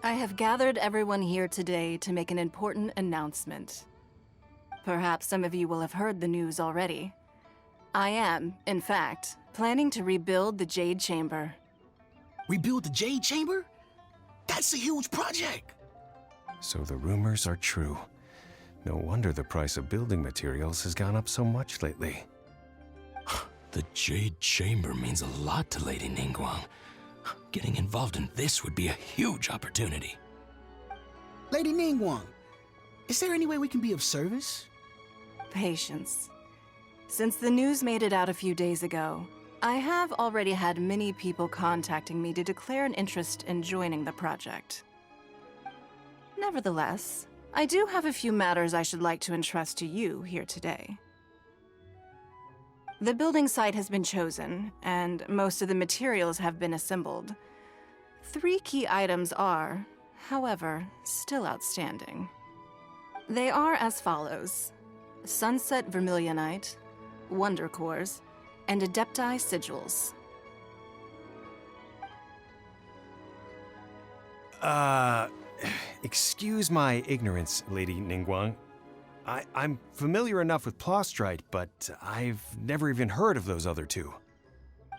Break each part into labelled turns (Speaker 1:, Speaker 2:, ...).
Speaker 1: I have gathered everyone here today to make an important announcement. Perhaps some of you will have heard the news already. I am, in fact, planning to rebuild the Jade Chamber.
Speaker 2: Rebuild the Jade Chamber? That's a huge project!
Speaker 3: So the rumors are true. No wonder the price of building materials has gone up so much lately.
Speaker 2: The Jade Chamber means a lot to Lady Ningguang. Getting involved in this would be a huge opportunity.
Speaker 4: Lady Ningguang, is there any way we can be of service?
Speaker 1: Patience. Since the news made it out a few days ago, I have already had many people contacting me to declare an interest in joining the project. Nevertheless, I do have a few matters I should like to entrust to you here today. The building site has been chosen, and most of the materials have been assembled. 3 key items are, however, still outstanding. They are as follows: Sunset Vermilionite, Wonder Cores, and Adepti Sigils.
Speaker 3: Excuse my ignorance, Lady Ningguang. I'm familiar enough with Plostrite, but I've never even heard of those other 2.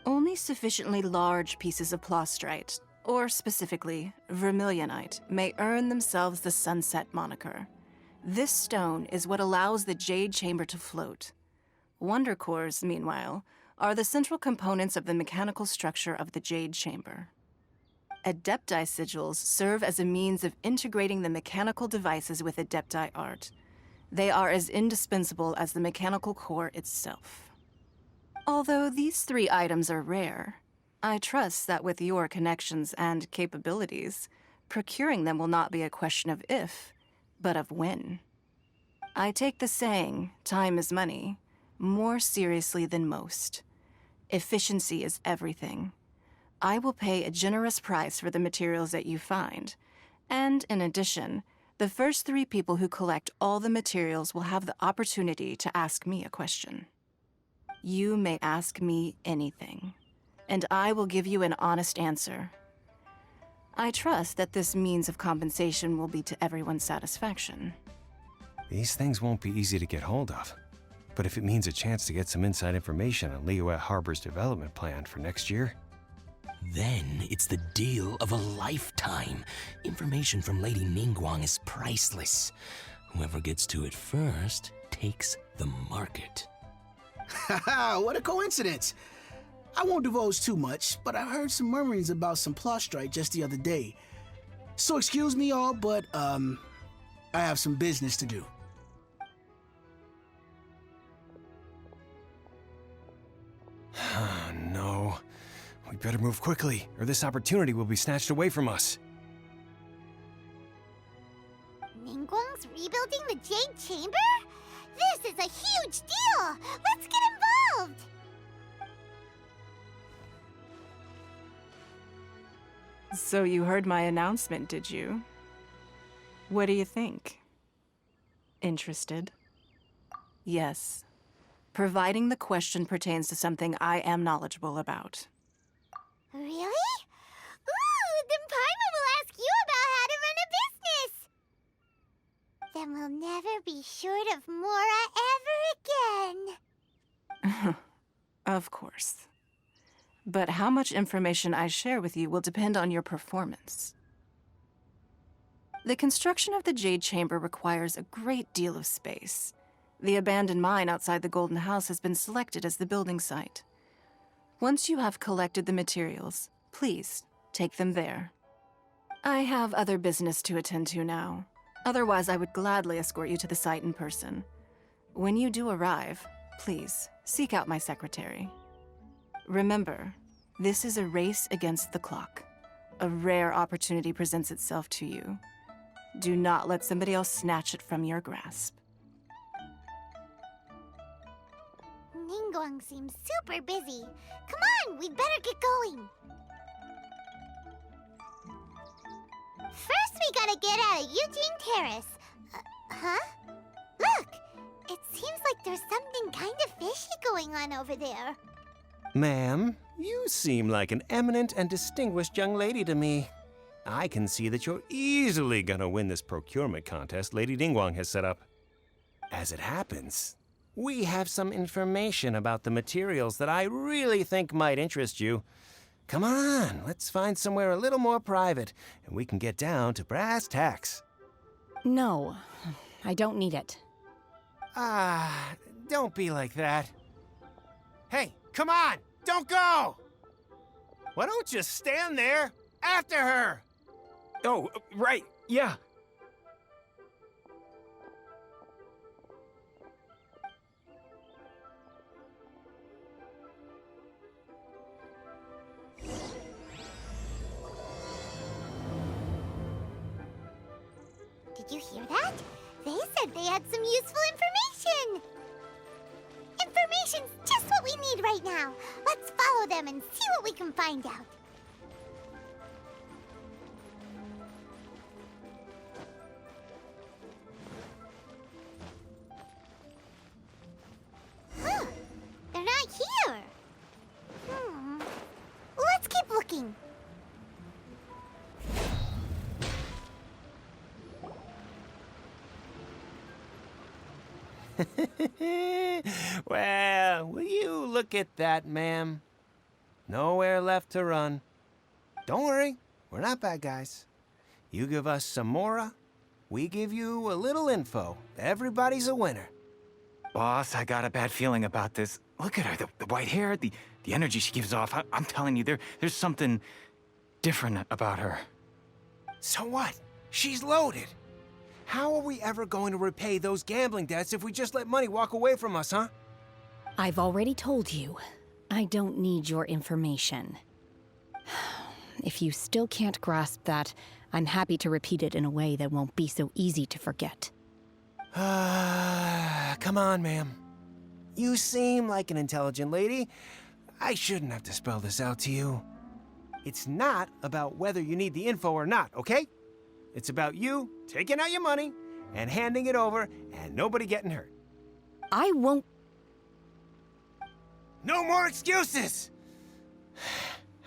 Speaker 1: Only sufficiently large pieces of Plostrite, or specifically Vermilionite, may earn themselves the Sunset moniker. This stone is what allows the Jade Chamber to float. Wonder Cores, meanwhile, are the central components of the mechanical structure of the Jade Chamber. Adepti Sigils serve as a means of integrating the mechanical devices with Adepti art. They are as indispensable as the mechanical core itself. Although these 3 items are rare, I trust that with your connections and capabilities, procuring them will not be a question of if, but of when. I take the saying, time is money, more seriously than most. Efficiency is everything. I will pay a generous price for the materials that you find, and in addition, the first 3 people who collect all the materials will have the opportunity to ask me a question. You may ask me anything, and I will give you an honest answer. I trust that this means of compensation will be to everyone's satisfaction.
Speaker 3: These things won't be easy to get hold of. But if it means a chance to get some inside information on Liyue Harbor's development plan for next year,
Speaker 2: Then it's the deal of a lifetime. Information from Lady Ningguang is priceless. Whoever gets to it first takes the market.
Speaker 4: Haha, what a coincidence! I won't divulge too much, but I heard some murmurings about some Plostrite just the other day. So excuse me all, but, I have some business to do.
Speaker 3: no. We better move quickly, or this opportunity will be snatched away from us.
Speaker 5: Ningguang's rebuilding the Jade Chamber? This is a huge deal! Let's get involved!
Speaker 1: So you heard my announcement, did you? What do you think? Interested? Yes. Providing the question pertains to something I am knowledgeable about.
Speaker 5: Really? Ooh, then Paimon will ask you about how to run a business! Then we'll never be short of Mora ever again.
Speaker 1: Of course. But how much information I share with you will depend on your performance. The construction of the Jade Chamber requires a great deal of space. The abandoned mine outside the Golden House has been selected as the building site. Once you have collected the materials, please take them there. I have other business to attend to now. Otherwise, I would gladly escort you to the site in person. When you do arrive, please seek out my secretary. Remember, this is a race against the clock. A rare opportunity presents itself to you. Do not let somebody else snatch it from your grasp.
Speaker 5: Ningguang seems super busy. Come on, we'd better get going. First, we gotta get out of Eugene Terrace. Huh? Look! It seems like there's something kind of fishy going on over there.
Speaker 3: Ma'am, you seem like an eminent and distinguished young lady to me. I can see that you're easily gonna win this procurement contest Lady Ningguang has set up. As it happens, we have some information about the materials that I really think might interest you. Come on, let's find somewhere a little more private, and we can get down to brass tacks.
Speaker 6: No, I don't need it.
Speaker 3: Don't be like that. Hey, come on! Don't go! Why don't you stand there after her?
Speaker 7: Oh, right, yeah.
Speaker 5: Did you hear that? They said they had some useful information. Information's just what we need right now. Let's follow them and see what we can find out. Huh. They're not here. Let's keep looking.
Speaker 3: Well, will you look at that, ma'am? Nowhere left to run. Don't worry, we're not bad guys. You give us some mora, we give you a little info. Everybody's a winner.
Speaker 7: Boss, I got a bad feeling about this. Look at her, the white hair, the energy she gives off. I'm telling you, there's something different about her.
Speaker 3: So what? She's loaded. How are we ever going to repay those gambling debts if we just let money walk away from us, huh?
Speaker 6: I've already told you, I don't need your information. If you still can't grasp that, I'm happy to repeat it in a way that won't be so easy to forget.
Speaker 3: Come on, ma'am. You seem like an intelligent lady. I shouldn't have to spell this out to you. It's not about whether you need the info or not, okay? It's about you taking out your money and handing it over and nobody getting hurt.
Speaker 6: I won't.
Speaker 3: No more excuses!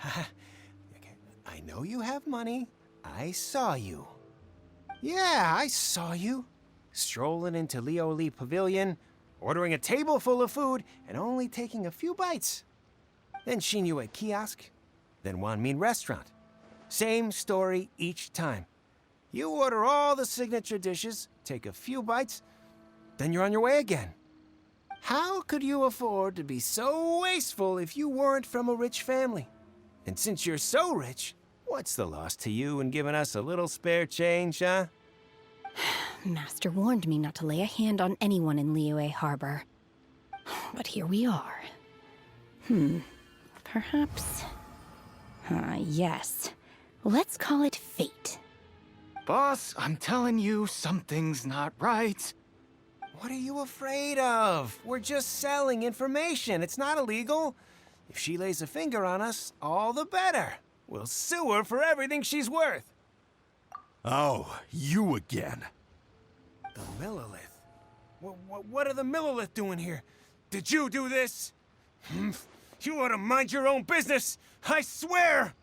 Speaker 3: Okay, I know you have money. I saw you. Yeah, I saw you. Strolling into Leo Lee Pavilion, ordering a table full of food, and only taking a few bites. Then Shinyue Kiosk, then Wanmin Restaurant. Same story each time. You order all the signature dishes, take a few bites, then you're on your way again. How could you afford to be so wasteful if you weren't from a rich family? And since you're so rich, what's the loss to you in giving us a little spare change, huh?
Speaker 6: Master warned me not to lay a hand on anyone in Liyue Harbor. But here we are. Perhaps... yes. Let's call it fate.
Speaker 7: Boss, I'm telling you, something's not right.
Speaker 3: What are you afraid of? We're just selling information. It's not illegal. If she lays a finger on us, all the better. We'll sue her for everything she's worth.
Speaker 8: Oh, you again.
Speaker 3: The Millilith? What are the Millilith doing here? Did you do this? You ought to mind your own business, I swear!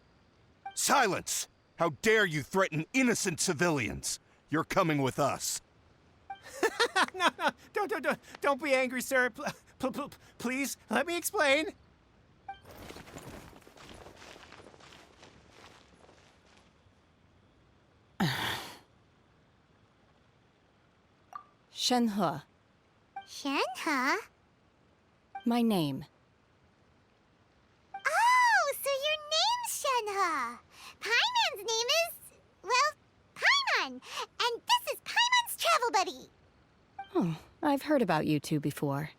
Speaker 8: Silence! How dare you threaten innocent civilians? You're coming with us.
Speaker 3: No, don't be angry, sir. Please, let me explain.
Speaker 6: Shenhe,
Speaker 5: Shenhe?
Speaker 6: my name.
Speaker 5: Oh, so your name's Shenhe. Paimon's name is, well, Paimon. And this is Paimon's travel buddy.
Speaker 6: Oh, I've heard about you two before.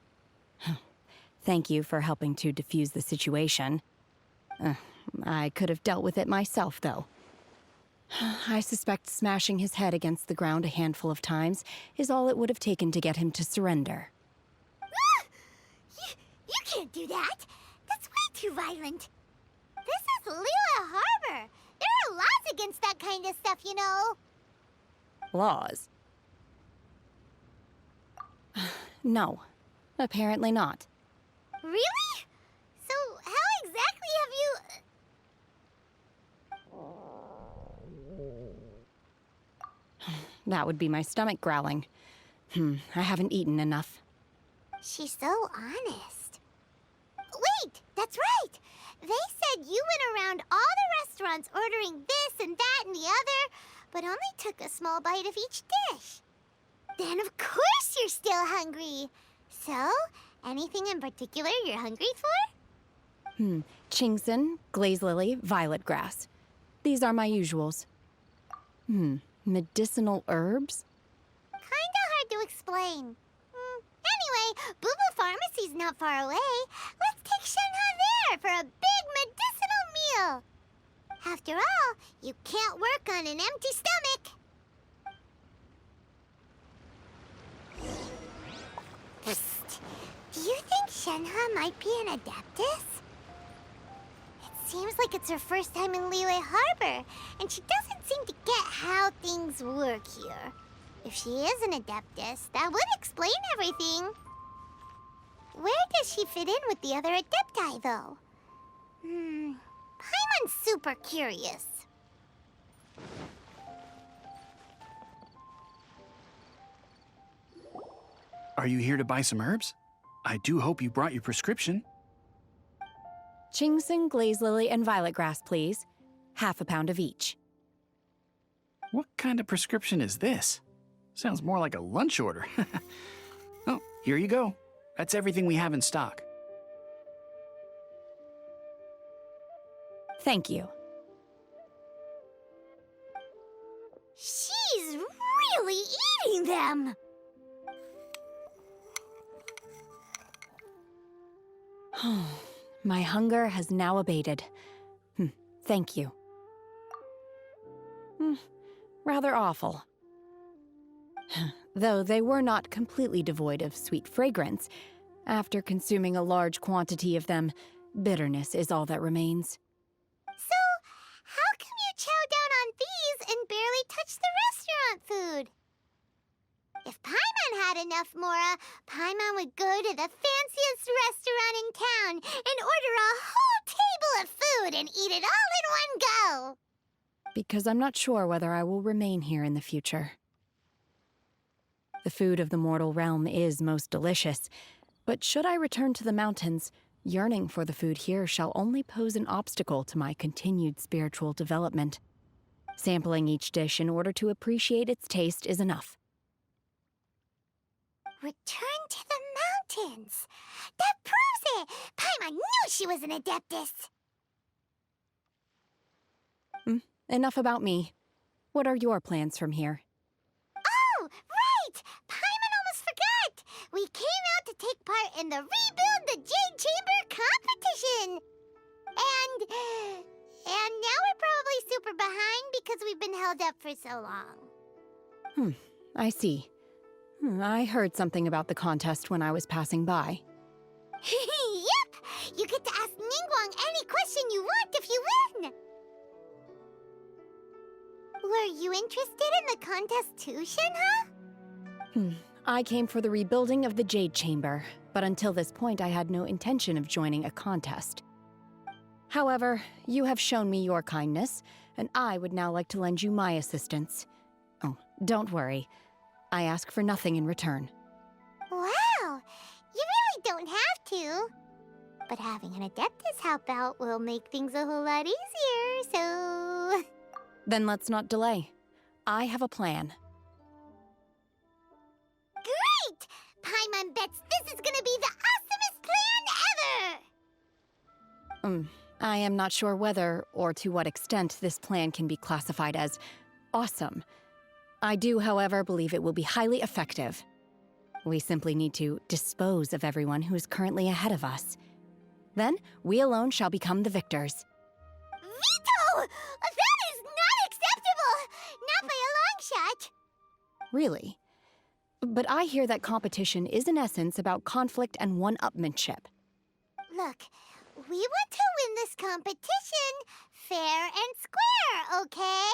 Speaker 6: Thank you for helping to defuse the situation. I could have dealt with it myself, though. I suspect smashing his head against the ground a handful of times is all it would have taken to get him to surrender.
Speaker 5: You can't do that. That's way too violent. This is Liyue Harbor. There are laws against that kind of stuff, you know.
Speaker 6: Laws? No, apparently not.
Speaker 5: Really? So how exactly have you...
Speaker 6: That would be my stomach growling. I haven't eaten enough.
Speaker 5: She's so honest. Wait, that's right! They said you went around all the restaurants ordering this and that and the other, but only took a small bite of each dish. Then of course you're still hungry. So, anything in particular you're hungry for?
Speaker 6: Chingson, glaze lily, violet grass. These are my usuals. Medicinal herbs?
Speaker 5: Kinda hard to explain. Anyway, Boo Boo Pharmacy's not far away. Let's take Shenhe there for a big medicinal meal. After all, you can't work on an empty stomach. Psst. Do you think Shenhe might be an Adeptus? It seems like it's her first time in Liyue Harbor, and she doesn't seem to get how things work here. If she is an Adeptus, that would explain everything. Where does she fit in with the other Adepti, though? Paimon's super curious.
Speaker 9: Are you here to buy some herbs? I do hope you brought your prescription.
Speaker 6: Chingson, glaze lily, and violet grass, please. Half a pound of each.
Speaker 9: What kind of prescription is this? Sounds more like a lunch order. Oh, here you go. That's everything we have in stock.
Speaker 6: Thank you.
Speaker 5: She's really eating them!
Speaker 6: My hunger has now abated. Thank you. Rather awful. Though they were not completely devoid of sweet fragrance, after consuming a large quantity of them, bitterness is all that remains.
Speaker 5: So, how come you chow down on these and barely touch the restaurant food? If Paimon had enough Mora, Paimon would go to the fanciest restaurant in town and order a whole table of food and eat it all in one go.
Speaker 6: Because I'm not sure whether I will remain here in the future. The food of the mortal realm is most delicious, but should I return to the mountains, yearning for the food here shall only pose an obstacle to my continued spiritual development. Sampling each dish in order to appreciate its taste is enough.
Speaker 5: Return to the mountains! That proves it! Paimon knew she was an Adeptus!
Speaker 6: Enough about me. What are your plans from here?
Speaker 5: Oh, right! Paimon almost forgot! We came out to take part in the Rebuild the Jade Chamber competition! And now we're probably super behind because we've been held up for so long.
Speaker 6: I see. I heard something about the contest when I was passing by.
Speaker 5: Yep! You get to ask Ningguang any question you want if you win! Were you interested in the contest too, Shenhe?
Speaker 6: I came for the rebuilding of the Jade Chamber, but until this point I had no intention of joining a contest. However, you have shown me your kindness, and I would now like to lend you my assistance. Oh, don't worry. I ask for nothing in return.
Speaker 5: Wow! You really don't have to. But having an Adeptus help out will make things a whole lot easier, so...
Speaker 6: Then let's not delay. I have a plan.
Speaker 5: Great! Paimon bets this is gonna be the awesomest plan ever!
Speaker 6: I am not sure whether or to what extent this plan can be classified as awesome. I do, however, believe it will be highly effective. We simply need to dispose of everyone who is currently ahead of us. Then, we alone shall become the victors.
Speaker 5: Veto! That is not acceptable! Not by a long shot!
Speaker 6: Really? But I hear that competition is in essence about conflict and one-upmanship.
Speaker 5: Look, we want to win this competition fair and square, okay?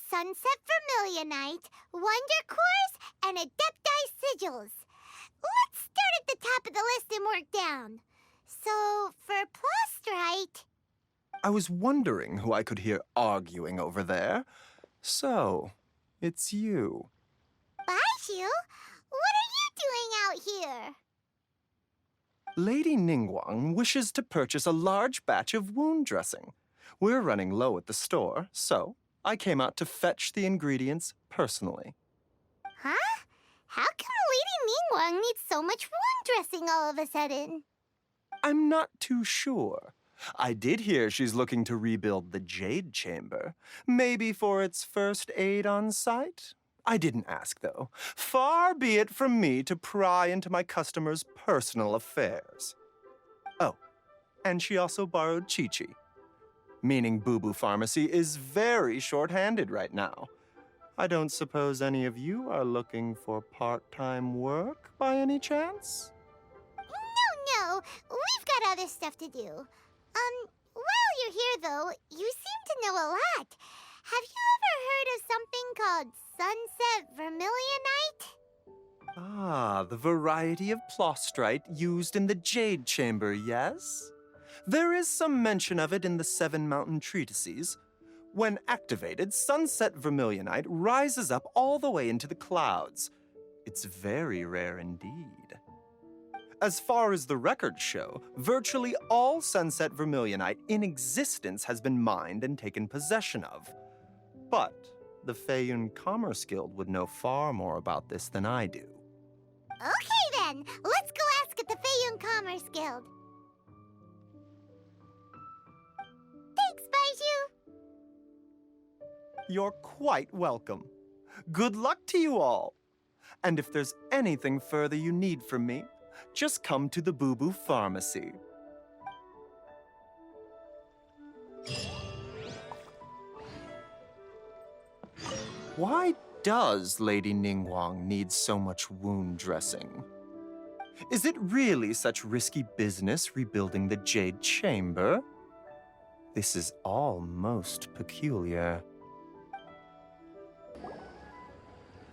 Speaker 5: Sunset Vermilionite, Wonder Cores, and Adepti Sigils. Let's start at the top of the list and work down. So, for Plustrite...
Speaker 10: I was wondering who I could hear arguing over there. So, it's you.
Speaker 5: Baishu, what are you doing out here?
Speaker 10: Lady Ningguang wishes to purchase a large batch of wound dressing. We're running low at the store, so I came out to fetch the ingredients personally.
Speaker 5: Huh? How come Lady Ningguang needs so much wound dressing all of a sudden?
Speaker 10: I'm not too sure. I did hear she's looking to rebuild the Jade Chamber. Maybe for its first aid on site? I didn't ask, though. Far be it from me to pry into my customers' personal affairs. Oh, and she also borrowed Chi-Chi. Meaning Boo Boo Pharmacy is very short-handed right now. I don't suppose any of you are looking for part-time work by any chance?
Speaker 5: No, we've got other stuff to do. While you're here, though, you seem to know a lot. Have you ever heard of something called Sunset Vermilionite?
Speaker 10: Ah, the variety of plostrite used in the Jade Chamber, yes? There is some mention of it in the Seven Mountain Treatises. When activated, Sunset Vermilionite rises up all the way into the clouds. It's very rare indeed. As far as the records show, virtually all Sunset Vermilionite in existence has been mined and taken possession of. But the Feiyun Commerce Guild would know far more about this than I do.
Speaker 5: Okay then, let's go ask at the Feiyun Commerce Guild. Thanks, Baishu.
Speaker 10: You're quite welcome. Good luck to you all. And if there's anything further you need from me, just come to the Boo Boo Pharmacy. Why does Lady Ningguang need so much wound dressing? Is it really such risky business rebuilding the Jade Chamber? This is all most peculiar.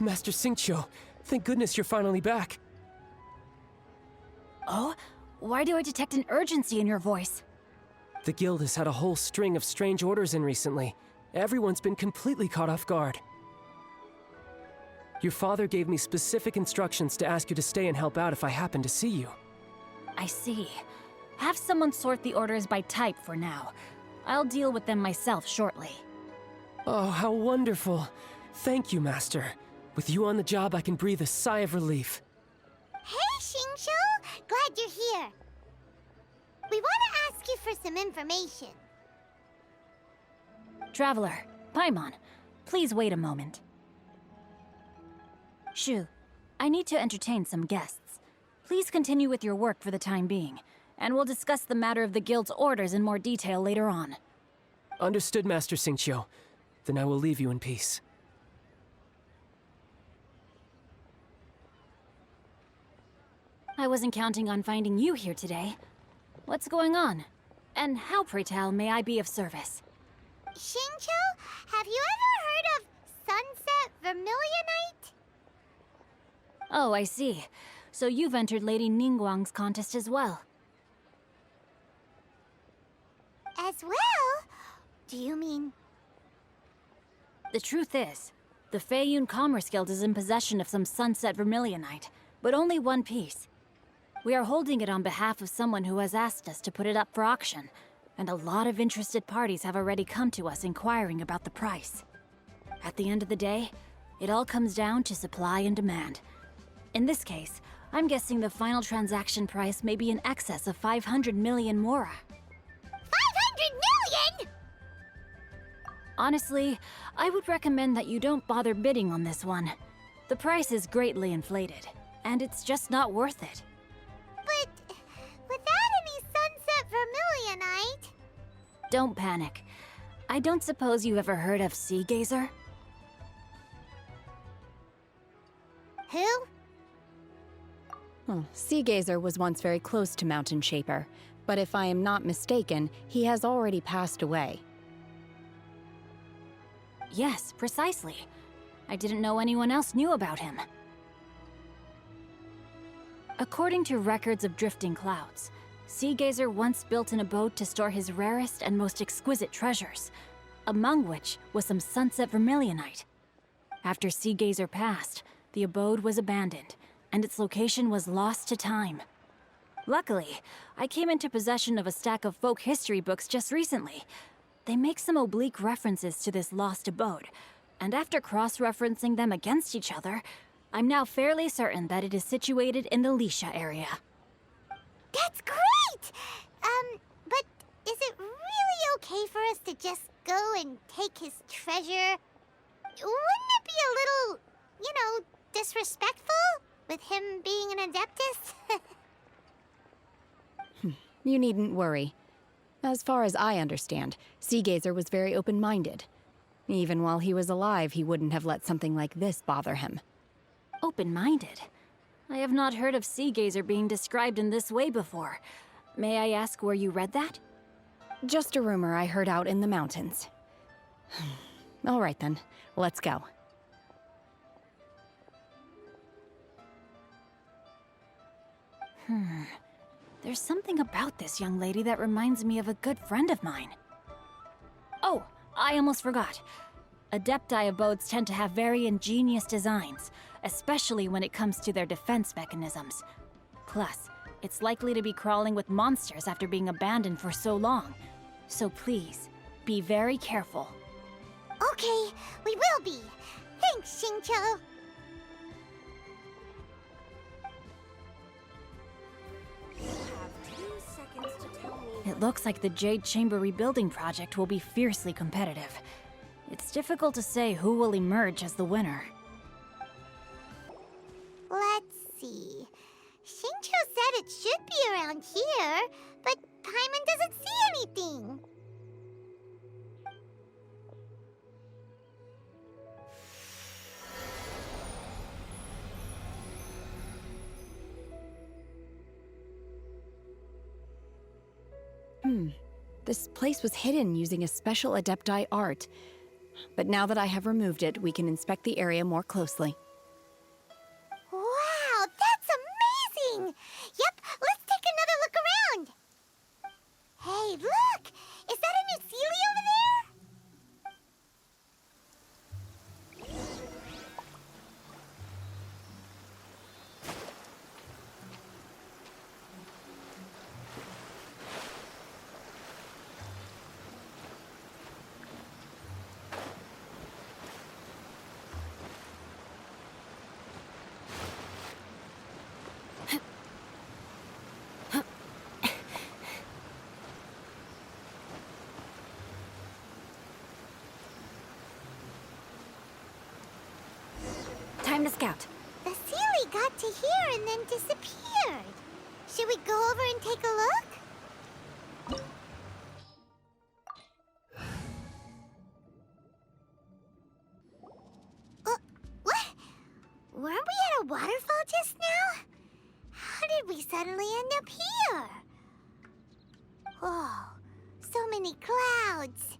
Speaker 11: Master Xingqiu, thank goodness you're finally back.
Speaker 6: Oh? Why do I detect an urgency in your voice?
Speaker 11: The guild has had a whole string of strange orders in recently. Everyone's been completely caught off guard. Your father gave me specific instructions to ask you to stay and help out if I happen to see you.
Speaker 6: I see. Have someone sort the orders by type for now. I'll deal with them myself shortly.
Speaker 11: Oh, how wonderful. Thank you, Master. With you on the job, I can breathe a sigh of relief.
Speaker 5: Hey, Xingqiu! Glad you're here. We want to ask you for some information.
Speaker 6: Traveler, Paimon, please wait a moment. Shu, I need to entertain some guests. Please continue with your work for the time being, and we'll discuss the matter of the guild's orders in more detail later on.
Speaker 11: Understood, Master Xingqiu. Then I will leave you in peace.
Speaker 6: I wasn't counting on finding you here today. What's going on? And how, pray tell, may I be of service?
Speaker 5: Xingqiu, have you ever heard of Sunset Vermilionite?
Speaker 6: Oh, I see. So you've entered Lady Ningguang's contest as well.
Speaker 5: As well? Do you mean...
Speaker 6: The truth is, the Feiyun Commerce Guild is in possession of some Sunset Vermilionite, but only one piece. We are holding it on behalf of someone who has asked us to put it up for auction, and a lot of interested parties have already come to us inquiring about the price. At the end of the day, it all comes down to supply and demand. In this case, I'm guessing the final transaction price may be in excess of 500 million mora.
Speaker 5: 500 million?!
Speaker 6: Honestly, I would recommend that you don't bother bidding on this one. The price is greatly inflated, and it's just not worth it.
Speaker 5: But without any Sunset Vermilionite...
Speaker 6: Don't panic. I don't suppose you ever heard of Sea Gazer?
Speaker 5: Who?
Speaker 6: Sea Gazer was once very close to Mountain Shaper, but if I am not mistaken, he has already passed away. Yes, precisely. I didn't know anyone else knew about him. According to records of drifting clouds, Sea Gazer once built an abode to store his rarest and most exquisite treasures.
Speaker 12: among which was some sunset vermilionite. After Sea Gazer passed, the abode was abandoned, and its location was lost to time. Luckily, I came into possession of a stack of folk history books just recently. They make some oblique references to this lost abode, and after cross-referencing them against each other, I'm now fairly certain that it is situated in the Lisha area.
Speaker 5: That's great! But is it really okay for us to just go and take his treasure? Wouldn't it be a little, disrespectful with him being an Adeptus?
Speaker 6: You needn't worry. As far as I understand, Sea Gazer was very open-minded. Even while he was alive, he wouldn't have let something like this bother him.
Speaker 12: Open-minded? I have not heard of Sea Gazer being described in this way before. May I ask where you read that?
Speaker 6: Just a rumor I heard out in the mountains. All right then, let's go.
Speaker 12: There's something about this young lady that reminds me of a good friend of mine. Oh, I almost forgot. Adepti abodes tend to have very ingenious designs, especially when it comes to their defense mechanisms. Plus, it's likely to be crawling with monsters after being abandoned for so long. So please, be very careful.
Speaker 5: Okay, we will be. Thanks, Xingqiu.
Speaker 12: It looks like the Jade Chamber rebuilding project will be fiercely competitive. It's difficult to say who will emerge as the winner.
Speaker 5: Let's see. Xingqiu said it should be around here, but Paimon doesn't see anything.
Speaker 6: This place was hidden using a special Adepti art. But now that I have removed it, we can inspect the area more closely.
Speaker 5: Wow, that's amazing! Yep, let's take another look around. Hey, look! Is that a new Sealy over there?
Speaker 12: Time to scout.
Speaker 5: The Sealy got to here and then disappeared. Should we go over and take a look? What? Weren't we at a waterfall just now? How did we suddenly end up here? Whoa, so many clouds.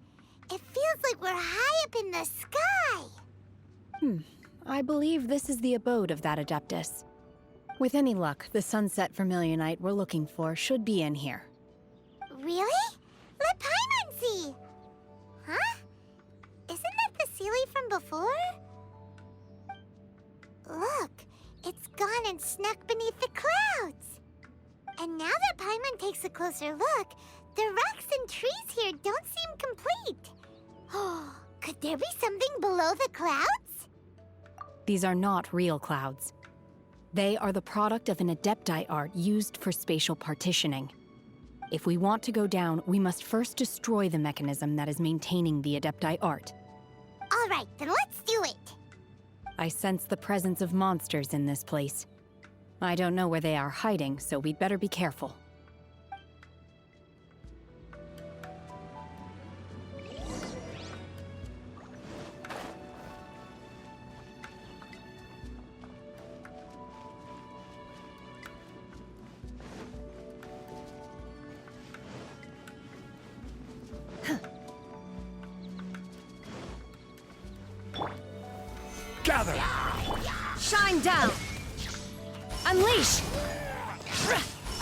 Speaker 5: It feels like we're high up in the sky.
Speaker 6: I believe this is the abode of that Adeptus. With any luck, the sunset vermilionite we're looking for should be in here.
Speaker 5: Really? Let Paimon see. Huh? Isn't that the Sealy from before? Look, it's gone and snuck beneath the clouds. And now that Paimon takes a closer look, the rocks and trees here don't seem complete. Oh, could there be something below the clouds?
Speaker 6: These are not real clouds. They are the product of an Adepti art used for spatial partitioning. If we want to go down, we must first destroy the mechanism that is maintaining the Adepti art.
Speaker 5: All right, then let's do it.
Speaker 6: I sense the presence of monsters in this place. I don't know where they are hiding, so we'd better be careful.
Speaker 8: Gather!
Speaker 6: Shine down! Unleash!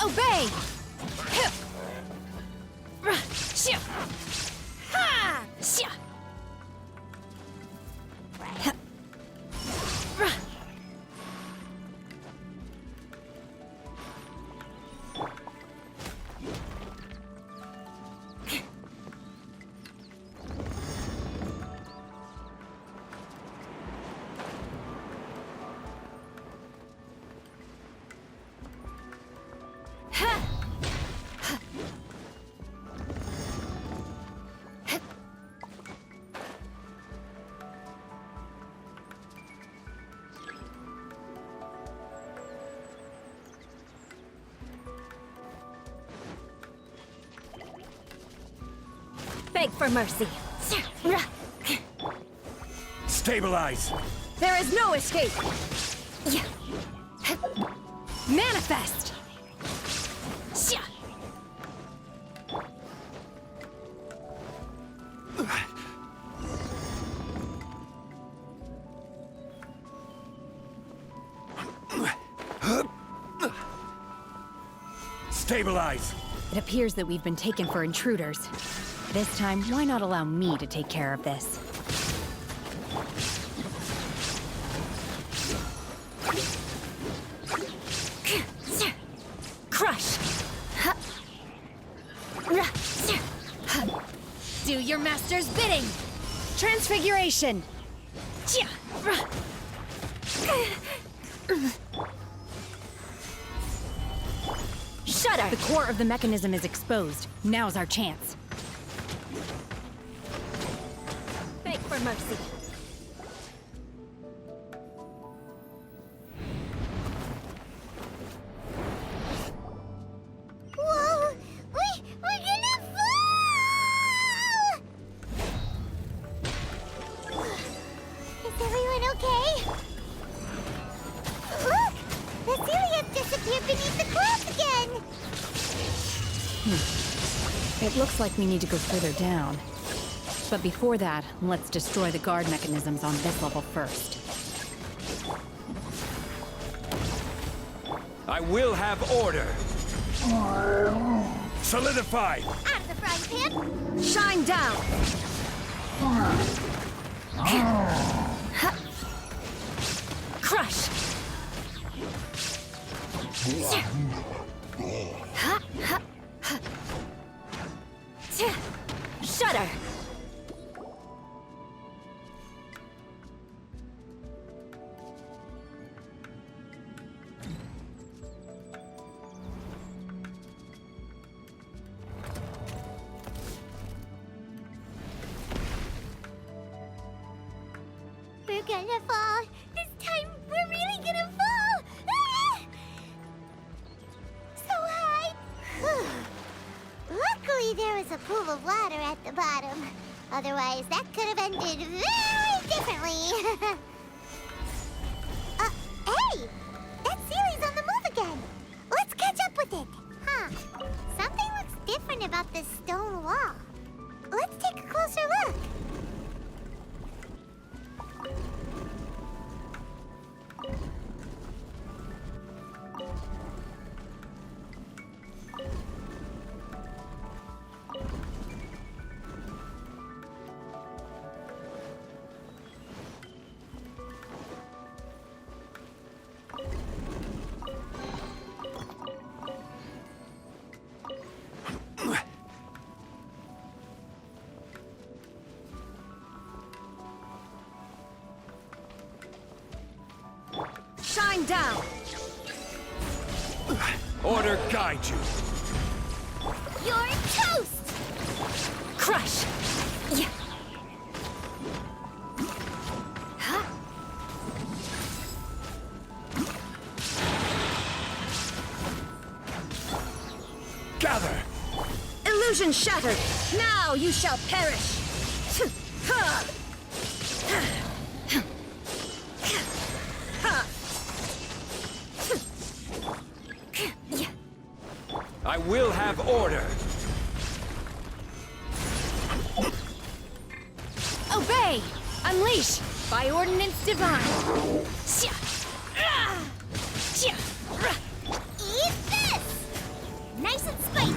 Speaker 6: Obey!
Speaker 12: Beg for mercy.
Speaker 8: Stabilize!
Speaker 6: There is no escape! Manifest!
Speaker 8: Stabilize!
Speaker 6: It appears that we've been taken for intruders. This time, why not allow me to take care of this? Crush! Do your master's bidding! Transfiguration! Shudder! The core of the mechanism is exposed. Now's our chance. Beg for mercy.
Speaker 5: Whoa! We're gonna fall! Is everyone okay? Look! The Celia's disappeared beneath the cloth again!
Speaker 6: It looks like we need to go further down. But before that, let's destroy the guard mechanisms on this level first.
Speaker 8: I will have order! Solidify!
Speaker 5: Out of the frying pan!
Speaker 6: Shine down! Crush! Shudder!
Speaker 5: We're gonna fall! This time, we're really gonna fall! Ah! So high! Luckily, there was a pool of water at the bottom. Otherwise, that could have ended very differently. Hey! That Sealy's on the move again! Let's catch up with it! Huh. Something looks different about this stone wall. Let's take a closer look.
Speaker 6: Shine down!
Speaker 8: Order guide you!
Speaker 5: You're toast!
Speaker 6: Crush! Yeah.
Speaker 8: Gather!
Speaker 6: Illusion shattered! Now you shall perish!
Speaker 8: I will have order!
Speaker 6: Obey! Unleash! By ordinance divine!
Speaker 5: Eat this! Nice and spicy!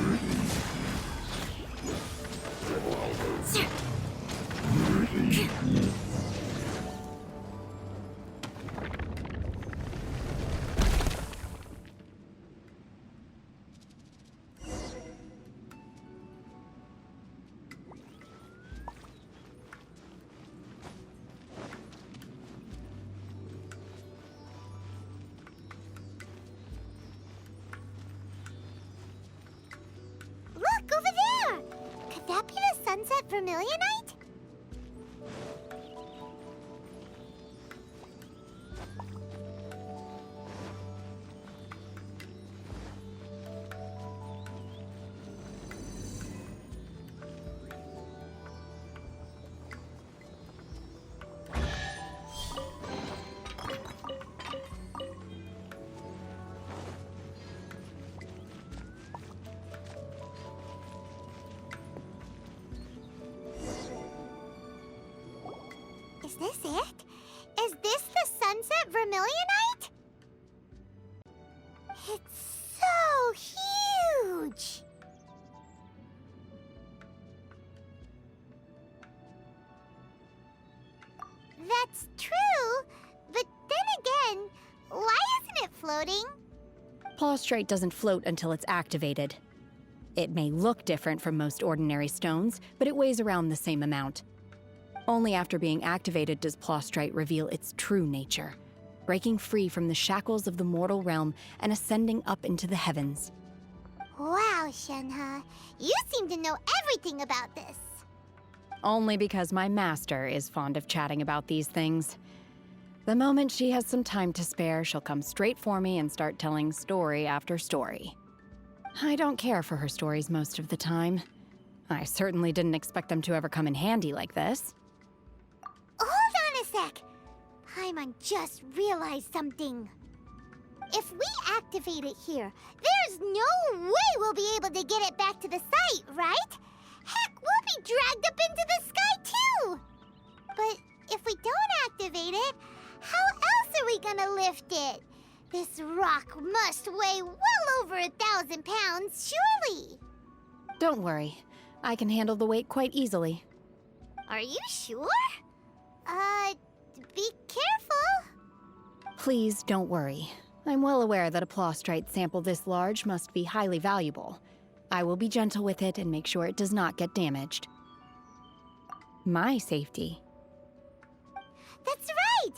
Speaker 5: Look, over there! Could that be the Sunset Vermilionite? That's true, but then again, why isn't it floating?
Speaker 6: Plaustrite doesn't float until it's activated. It may look different from most ordinary stones, but it weighs around the same amount. Only after being activated does Plaustrite reveal its true nature, breaking free from the shackles of the mortal realm and ascending up into the heavens.
Speaker 5: Wow, Shenhe, you seem to know everything about this.
Speaker 6: Only because my master is fond of chatting about these things. The moment she has some time to spare, she'll come straight for me and start telling story after story. I don't care for her stories most of the time. I certainly didn't expect them to ever come in handy like this.
Speaker 5: Hold on a sec. Paimon just realized something. If we activate it here, there's no way we'll be able to get it back to the site, right? Heck, we'll be dragged up into the sky too! But if we don't activate it, how else are we gonna lift it? This rock must weigh well over 1,000 pounds, surely!
Speaker 6: Don't worry. I can handle the weight quite easily.
Speaker 5: Are you sure? Be careful!
Speaker 6: Please don't worry. I'm well aware that a Plaustrite sample this large must be highly valuable. I will be gentle with it and make sure it does not get damaged. My safety.
Speaker 5: That's right!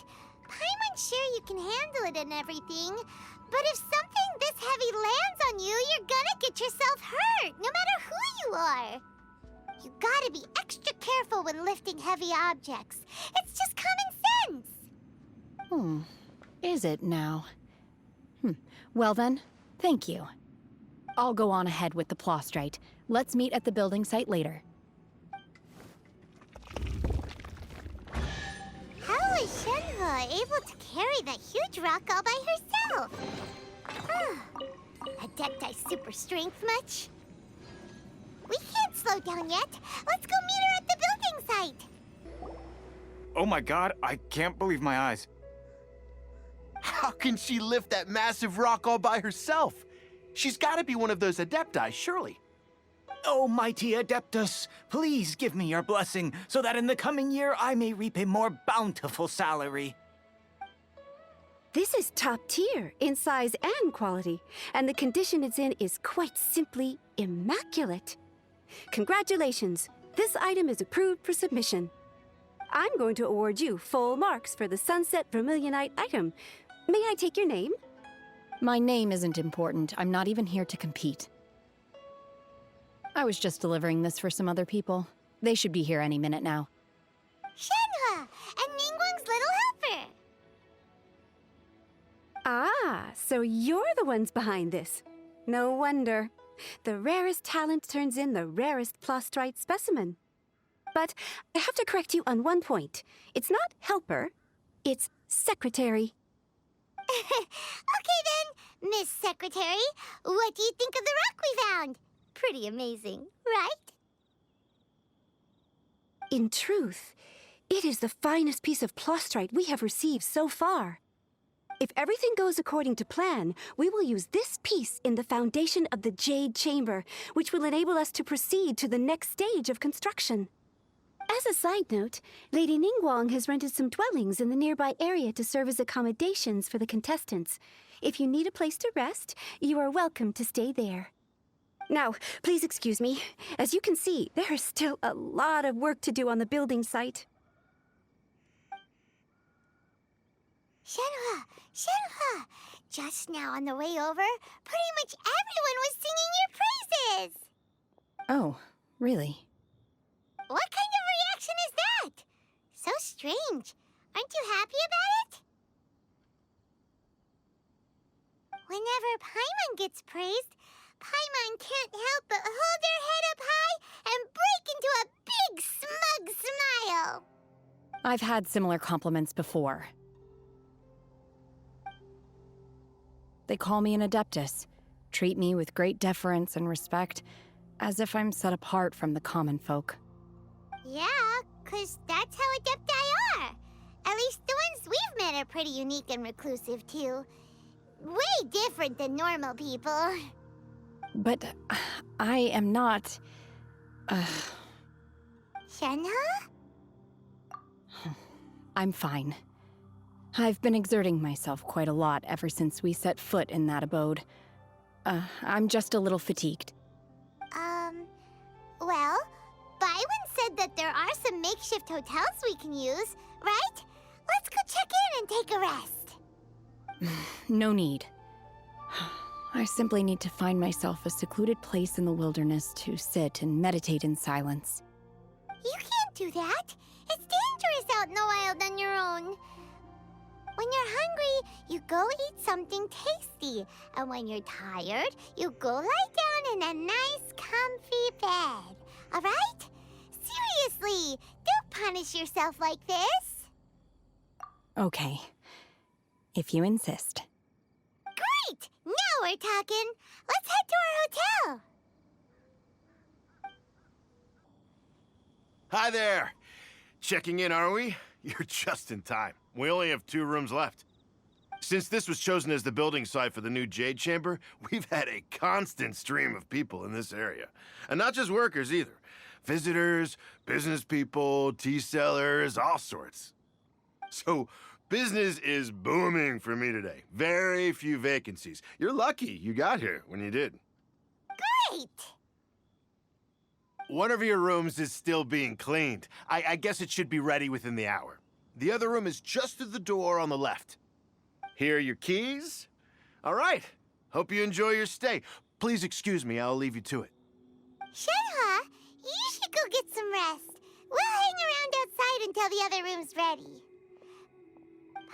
Speaker 5: Paimon's sure you can handle it and everything, but if something this heavy lands on you, you're gonna get yourself hurt, no matter who you are. You gotta be extra careful when lifting heavy objects. It's just common sense.
Speaker 6: Is it now? Well then, thank you. I'll go on ahead with the Plaustrite. Let's meet at the building site later.
Speaker 5: How is Shenhe able to carry that huge rock all by herself? Adepti super strength much? We can't slow down yet. Let's go meet her at the building site.
Speaker 7: Oh my god, I can't believe my eyes.
Speaker 13: How can she lift that massive rock all by herself? She's got to be one of those Adepti, surely.
Speaker 7: Oh, mighty Adeptus, please give me your blessing so that in the coming year I may reap a more bountiful salary.
Speaker 14: This is top tier in size and quality, and the condition it's in is quite simply immaculate. Congratulations, this item is approved for submission. I'm going to award you full marks for the Sunset Vermilionite item. May I take your name?
Speaker 6: My name isn't important. I'm not even here to compete. I was just delivering this for some other people. They should be here any minute now.
Speaker 5: Shenhe and Ningguang's little helper.
Speaker 14: Ah, so you're the ones behind this. No wonder. The rarest talent turns in the rarest Plaustrite specimen. But I have to correct you on one point. It's not helper, it's secretary.
Speaker 5: Okay then, Miss Secretary, what do you think of the rock we found? Pretty amazing, right?
Speaker 14: In truth, it is the finest piece of Plaustrite we have received so far. If everything goes according to plan, we will use this piece in the foundation of the Jade Chamber, which will enable us to proceed to the next stage of construction. As a side note, Lady Ningguang has rented some dwellings in the nearby area to serve as accommodations for the contestants. If you need a place to rest, you are welcome to stay there. Now, please excuse me. As you can see, there is still a lot of work to do on the building site.
Speaker 5: Shenhe, Shenhe! Just now on the way over, pretty much everyone was singing your praises!
Speaker 6: Oh, really?
Speaker 5: What kind of reaction is that? So strange. Aren't you happy about it? Whenever Paimon gets praised, Paimon can't help but hold her head up high and break into a big smug smile.
Speaker 6: I've had similar compliments before. They call me an Adeptus, treat me with great deference and respect, as if I'm set apart from the common folk.
Speaker 5: Yeah, 'cause that's how Adepti are. At least the ones we've met are pretty unique and reclusive, too. Way different than normal people.
Speaker 6: But I am not...
Speaker 5: Shenhe?
Speaker 6: I'm fine. I've been exerting myself quite a lot ever since we set foot in that abode. I'm just a little fatigued.
Speaker 5: Well, Byron said that there are some makeshift hotels we can use, right? Let's go check in and take a rest.
Speaker 6: No need. I simply need to find myself a secluded place in the wilderness to sit and meditate in silence.
Speaker 5: You can't do that. It's dangerous out in the wild on your own. When you're hungry, you go eat something tasty. And when you're tired, you go lie down in a nice, comfy bed. All right? Seriously, don't punish yourself like this.
Speaker 6: Okay. If you insist.
Speaker 5: Great! Now we're talking. Let's head to our hotel.
Speaker 13: Hi there. Checking in, are we? You're just in time. We only have 2 rooms left. Since this was chosen as the building site for the new Jade Chamber, we've had a constant stream of people in this area. And not just workers either. Visitors, business people, tea sellers, all sorts. So, business is booming for me today. Very few vacancies. You're lucky you got here when you did.
Speaker 5: Great!
Speaker 13: One of your rooms is still being cleaned. I guess it should be ready within the hour. The other room is just through the door on the left. Here are your keys. All right. Hope you enjoy your stay. Please excuse me, I'll leave you to it.
Speaker 5: Shenhe, you should go get some rest. We'll hang around outside until the other room's ready.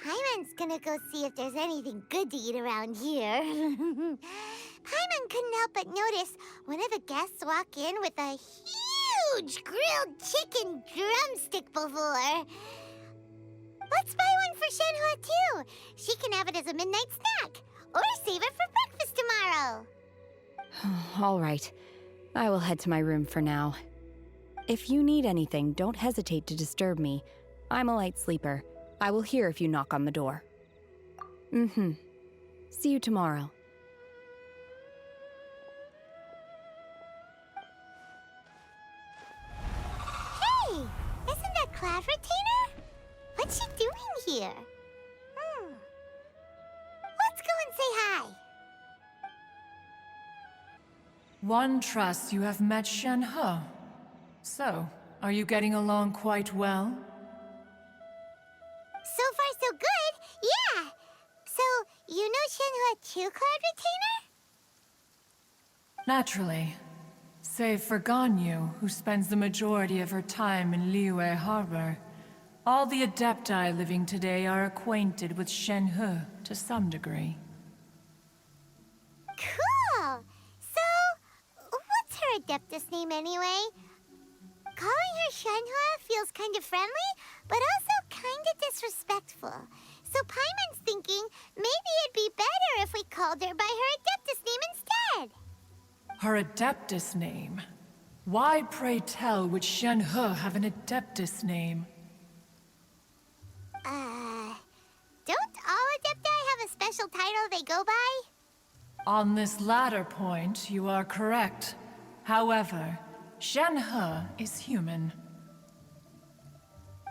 Speaker 5: Paimon's gonna go see if there's anything good to eat around here. Paimon couldn't help but notice one of the guests walk in with a huge grilled chicken drumstick before. Let's buy one for Shenhe too. She can have it as a midnight snack, or save it for breakfast tomorrow.
Speaker 6: All right. I will head to my room for now. If you need anything, don't hesitate to disturb me. I'm a light sleeper. I will hear if you knock on the door. See you tomorrow.
Speaker 5: Hey, isn't that Cloud Retainer? What's she doing here? Let's go and say hi.
Speaker 15: One trusts you have met Shenhe. So, are you getting along quite well?
Speaker 5: So far, so good. Yeah. So, you know Shenhe too, Cloud Retainer?
Speaker 15: Naturally. Save for Ganyu, who spends the majority of her time in Liyue Harbor. All the Adepti living today are acquainted with Shenhe to some degree.
Speaker 5: Cool. So, what's her Adeptus name anyway? Calling her Shenhe feels kind of friendly, but also kind of disrespectful. So Paimon's thinking maybe it'd be better if we called her by her Adeptus name instead.
Speaker 15: Her Adeptus name? Why, pray tell, would Shenhe have an Adeptus name?
Speaker 5: Don't all Adepti have a special title they go by?
Speaker 15: On this latter point, you are correct. However, Shenhe is human.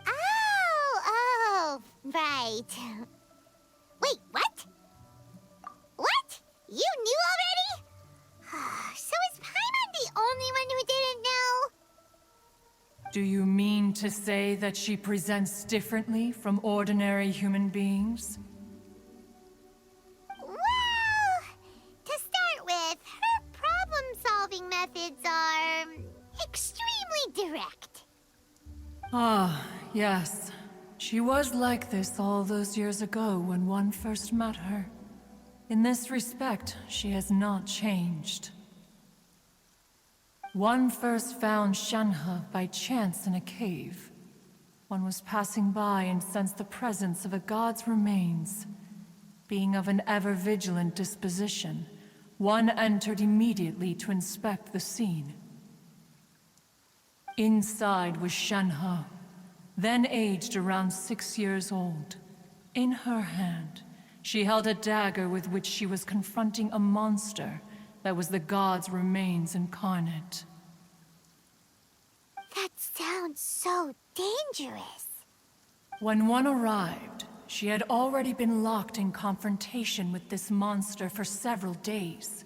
Speaker 5: Oh, right. Wait, what? What? You knew already? So is Paimon the only one who didn't know?
Speaker 15: Do you mean to say that she presents differently from ordinary human beings?
Speaker 5: Well, to start with, her problem-solving methods are extremely direct.
Speaker 15: Ah, yes. She was like this all those years ago when one first met her. In this respect, she has not changed. One first found Shenhe by chance in a cave. One was passing by and sensed the presence of a god's remains. Being of an ever-vigilant disposition, one entered immediately to inspect the scene. Inside was Shenhe, then aged around 6 years old. In her hand, she held a dagger with which she was confronting a monster that was the god's remains incarnate.
Speaker 5: That sounds so dangerous.
Speaker 15: When one arrived, she had already been locked in confrontation with this monster for several days.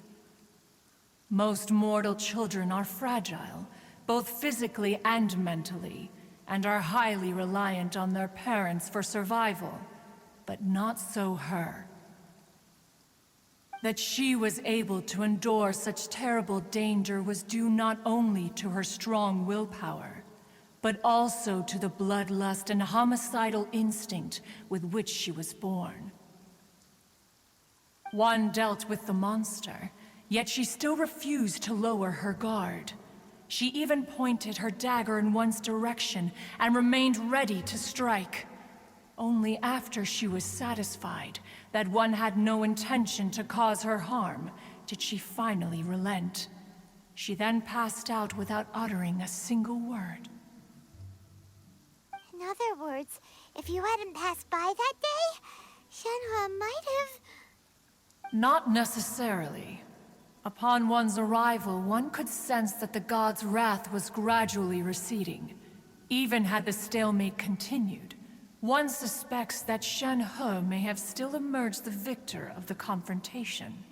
Speaker 15: Most mortal children are fragile, both physically and mentally, and are highly reliant on their parents for survival, but not so her. That she was able to endure such terrible danger was due not only to her strong willpower, but also to the bloodlust and homicidal instinct with which she was born. One dealt with the monster, yet she still refused to lower her guard. She even pointed her dagger in one's direction and remained ready to strike. Only after she was satisfied that one had no intention to cause her harm did she finally relent. She then passed out without uttering a single word.
Speaker 5: In other words, if you hadn't passed by that day, Shenhe might have...
Speaker 15: Not necessarily. Upon one's arrival, one could sense that the god's wrath was gradually receding. Even had the stalemate continued, one suspects that Shenhe may have still emerged the victor of the confrontation.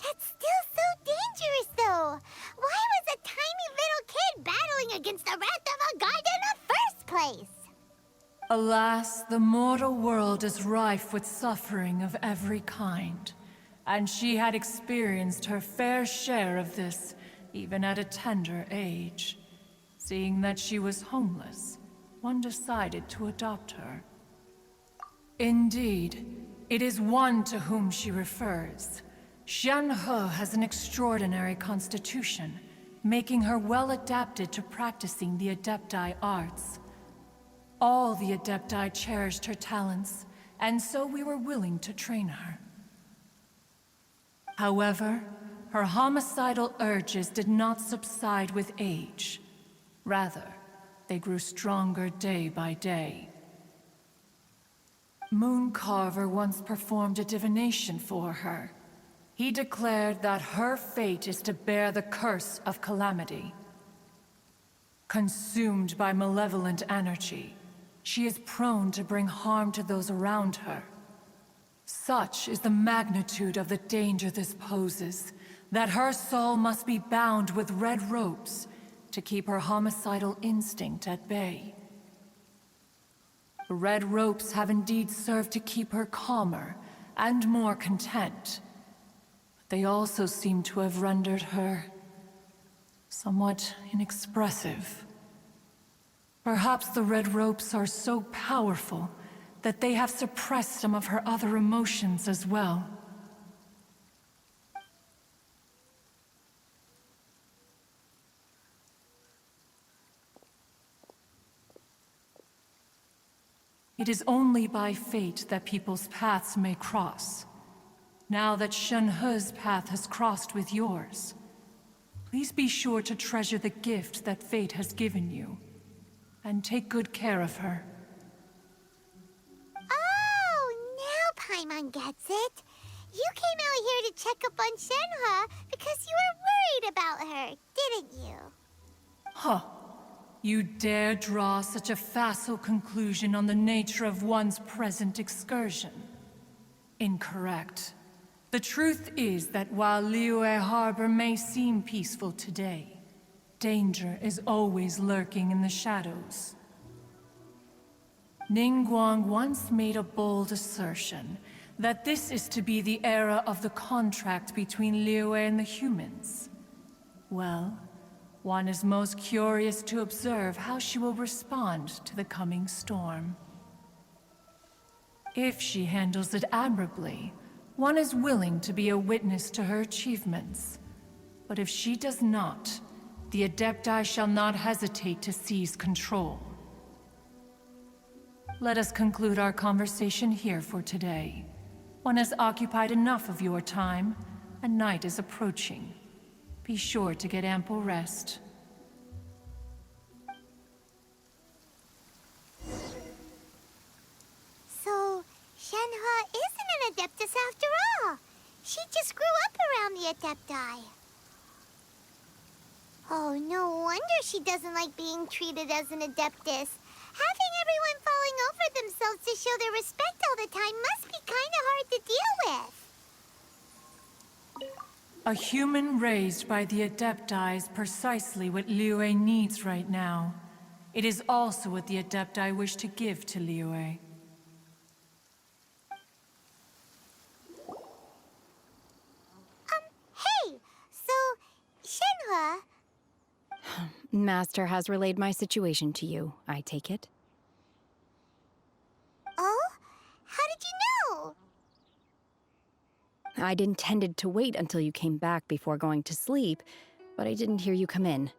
Speaker 5: That's still so dangerous, though! Why was a tiny little kid battling against the wrath of a god in the first place?
Speaker 15: Alas, the mortal world is rife with suffering of every kind, and she had experienced her fair share of this, even at a tender age. Seeing that she was homeless, one decided to adopt her. Indeed, it is one to whom she refers. Shenhe has an extraordinary constitution, making her well adapted to practicing the Adepti arts. All the Adepti cherished her talents, and so we were willing to train her. However, her homicidal urges did not subside with age. Rather, they grew stronger day by day. Mooncarver once performed a divination for her. He declared that her fate is to bear the curse of calamity. Consumed by malevolent energy, she is prone to bring harm to those around her. Such is the magnitude of the danger this poses, that her soul must be bound with red ropes to keep her homicidal instinct at bay. The red ropes have indeed served to keep her calmer and more content, but they also seem to have rendered her somewhat inexpressive. Perhaps the red ropes are so powerful that they have suppressed some of her other emotions as well. It is only by fate that people's paths may cross. Now that Shenhe's path has crossed with yours, please be sure to treasure the gift that fate has given you, and take good care of her.
Speaker 5: Oh, now Paimon gets it. You came out here to check up on Shenhe because you were worried about her, didn't you?
Speaker 15: Huh. You dare draw such a facile conclusion on the nature of one's present excursion? Incorrect. The truth is that while Liyue Harbor may seem peaceful today, danger is always lurking in the shadows. Ningguang once made a bold assertion that this is to be the era of the contract between Liyue and the humans. Well, one is most curious to observe how she will respond to the coming storm. If she handles it admirably, one is willing to be a witness to her achievements. But if she does not, the Adepti shall not hesitate to seize control. Let us conclude our conversation here for today. One has occupied enough of your time, and night is approaching. Be sure to get ample rest.
Speaker 5: So, Shenhe isn't an Adeptus after all. She just grew up around the Adepti. Oh, no wonder she doesn't like being treated as an Adeptus. Having everyone falling over themselves to show their respect all the time must be kinda hard to deal with.
Speaker 15: A human raised by the Adepti is precisely what Liyue needs right now. It is also what the Adepti wish to give to Liyue.
Speaker 5: Hey! So, Shenhua...
Speaker 6: Master has relayed my situation to you, I take it.
Speaker 5: Oh? How did you know?
Speaker 6: I'd intended to wait until you came back before going to sleep, but I didn't hear you come in.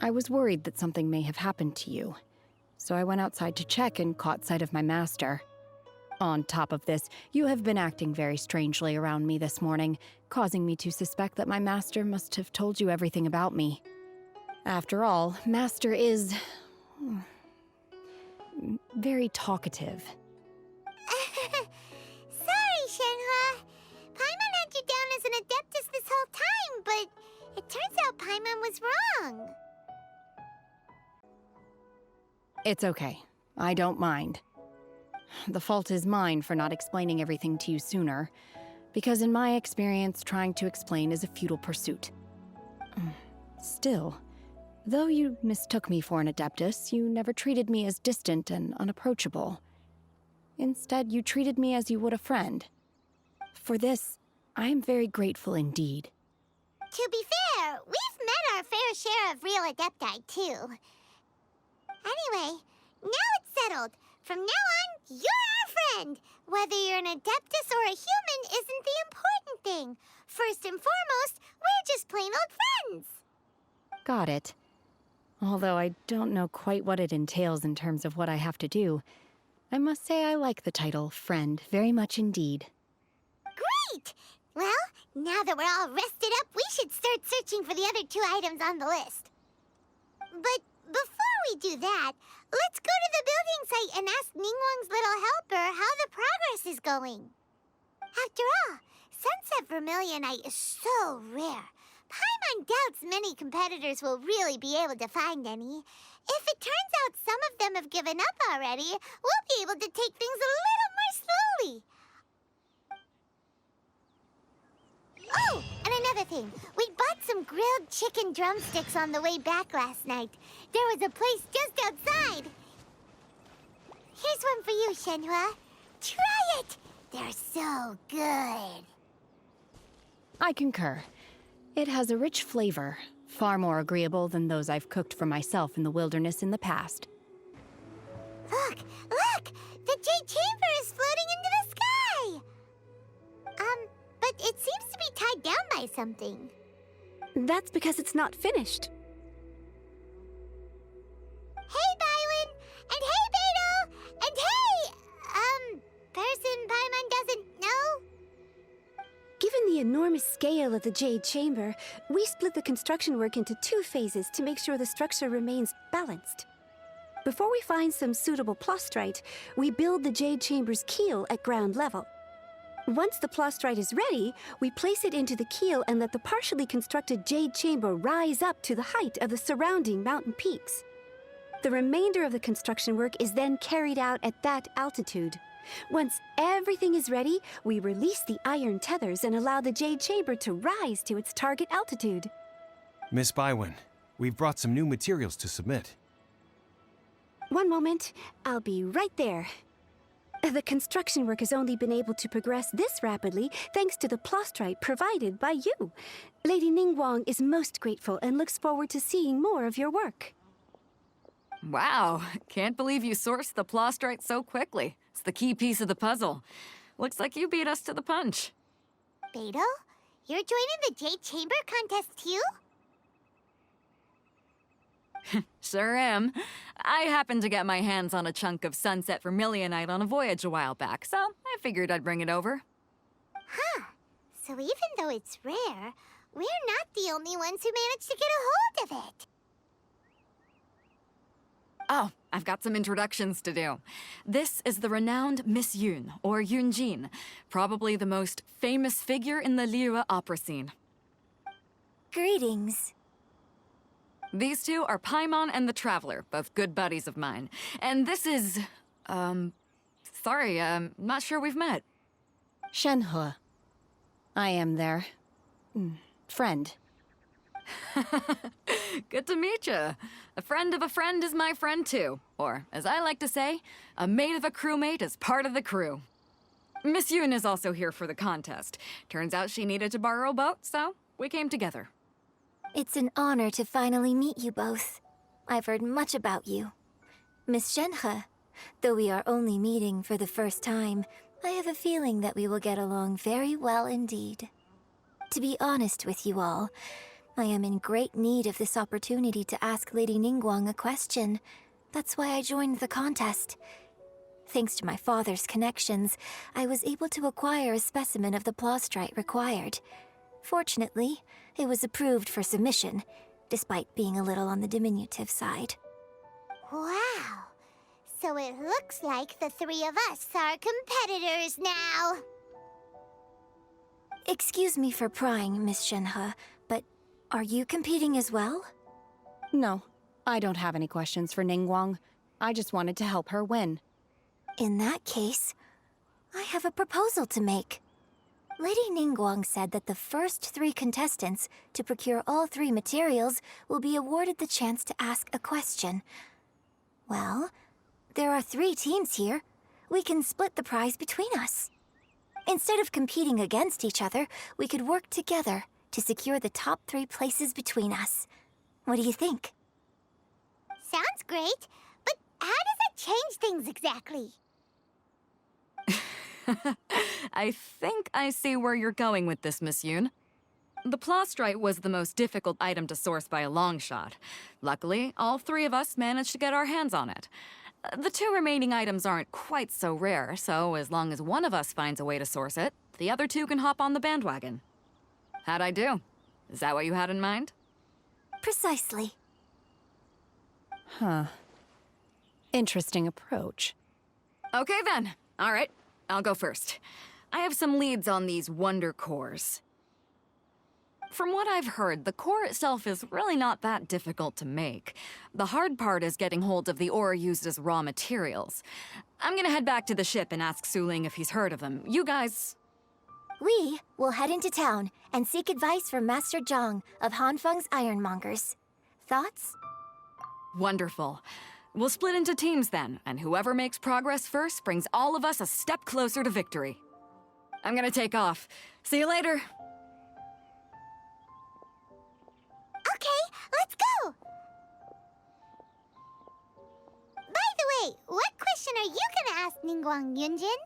Speaker 6: I was worried that something may have happened to you, so I went outside to check and caught sight of my master. On top of this, you have been acting very strangely around me this morning, causing me to suspect that my master must have told you everything about me. After all, Master is... very talkative.
Speaker 5: Sorry, Shenhua. Paimon had you down as an Adeptus this whole time, but it turns out Paimon was wrong.
Speaker 6: It's okay. I don't mind. The fault is mine for not explaining everything to you sooner, because in my experience, trying to explain is a futile pursuit. Still, though you mistook me for an Adeptus, you never treated me as distant and unapproachable. Instead, you treated me as you would a friend. For this, I am very grateful indeed.
Speaker 5: To be fair, we've met our fair share of real Adepti, too. Anyway, now it's settled. From now on, you're our friend. Whether you're an Adeptus or a human isn't the important thing. First and foremost, we're just plain old friends.
Speaker 6: Got it. Although I don't know quite what it entails in terms of what I have to do, I must say I like the title friend very much indeed.
Speaker 5: Great! Well, now that we're all rested up, we should start searching for the other 2 items on the list. But before we do that, let's go to the building site and ask Ningguang's little helper how the progress is going. After all, Sunset Vermilionite is so rare. Paimon doubts many competitors will really be able to find any. If it turns out some of them have given up already, we'll be able to take things a little more slowly. Oh, and another thing. We bought some grilled chicken drumsticks on the way back last night. There was a place just outside. Here's one for you, Shenhua. Try it! They're so good.
Speaker 6: I concur. It has a rich flavor, far more agreeable than those I've cooked for myself in the wilderness in the past.
Speaker 5: Look! Look! The Jade Chamber is floating into the sky! But it seems to be tied down by something.
Speaker 14: That's because it's not finished.
Speaker 5: Hey, Bywin! And hey, Beto! And hey, person Paimon doesn't know?
Speaker 14: Given the enormous scale of the Jade Chamber, we split the construction work into 2 phases to make sure the structure remains balanced. Before we find some suitable plastrite, we build the Jade Chamber's keel at ground level. Once the plastrite is ready, we place it into the keel and let the partially constructed Jade Chamber rise up to the height of the surrounding mountain peaks. The remainder of the construction work is then carried out at that altitude. Once everything is ready, we release the iron tethers and allow the Jade Chamber to rise to its target altitude.
Speaker 3: Miss Bywin, we've brought some new materials to submit.
Speaker 14: One moment, I'll be right there. The construction work has only been able to progress this rapidly thanks to the plastrite provided by you. Lady Ningguang is most grateful and looks forward to seeing more of your work.
Speaker 16: Wow, can't believe you sourced the plastrite so quickly. It's the key piece of the puzzle. Looks like you beat us to the punch.
Speaker 5: Beto, you're joining the Jade Chamber contest too?
Speaker 16: Sure am. I happened to get my hands on a chunk of Sunset Vermilionite on a voyage a while back, so I figured I'd bring it over.
Speaker 5: Huh. So even though it's rare, we're not the only ones who managed to get a hold of it.
Speaker 16: Oh, I've got some introductions to do. This is the renowned Miss Yun, or Yunjin, probably the most famous figure in the Liyue opera scene.
Speaker 5: Greetings.
Speaker 16: These two are Paimon and the Traveler, both good buddies of mine. And this is... sorry, not sure we've met.
Speaker 6: Shenhe. I am their... friend.
Speaker 16: Good to meet you. A friend of a friend is my friend too. Or, as I like to say, a mate of a crewmate is part of the crew. Miss Yoon is also here for the contest. Turns out she needed to borrow a boat, so we came together.
Speaker 5: It's an honor to finally meet you both. I've heard much about you. Miss Shenhe, though we are only meeting for the first time, I have a feeling that we will get along very well indeed. To be honest with you all, I am in great need of this opportunity to ask Lady Ningguang a question. That's why I joined the contest. Thanks to my father's connections, I was able to acquire a specimen of the plastrite required. Fortunately, it was approved for submission, despite being a little on the diminutive side.
Speaker 17: Wow. So it looks like the three of us are competitors now.
Speaker 5: Excuse me for prying, Miss Shenhe, but are you competing as well?
Speaker 6: No, I don't have any questions for Ningguang. I just wanted to help her win.
Speaker 5: In that case, I have a proposal to make. Lady Ningguang said that the first 3 contestants to procure all 3 materials will be awarded the chance to ask a question. Well, there are 3 teams here. We can split the prize between us. Instead of competing against each other, we could work together to secure the top 3 places between us. What do you think?
Speaker 17: Sounds great, but how does it change things exactly?
Speaker 16: I think I see where you're going with this, Miss Yoon. The plastrite was the most difficult item to source by a long shot. Luckily, all 3 of us managed to get our hands on it. The 2 remaining items aren't quite so rare, so as long as one of us finds a way to source it, the other 2 can hop on the bandwagon. How'd I do? Is that what you had in mind?
Speaker 5: Precisely.
Speaker 6: Huh. Interesting approach.
Speaker 16: Okay then. All right, I'll go first. I have some leads on these wonder cores. From what I've heard, the core itself is really not that difficult to make. The hard part is getting hold of the ore used as raw materials. I'm gonna head back to the ship and ask Suling if he's heard of them. You guys...
Speaker 5: We will head into town and seek advice from Master Zhang of Hanfeng's Ironmongers. Thoughts?
Speaker 16: Wonderful. We'll split into teams then, and whoever makes progress first brings all of us a step closer to victory. I'm gonna take off. See you later.
Speaker 17: Okay, let's go! By the way, what question are you gonna ask Ningguang, Yunjin?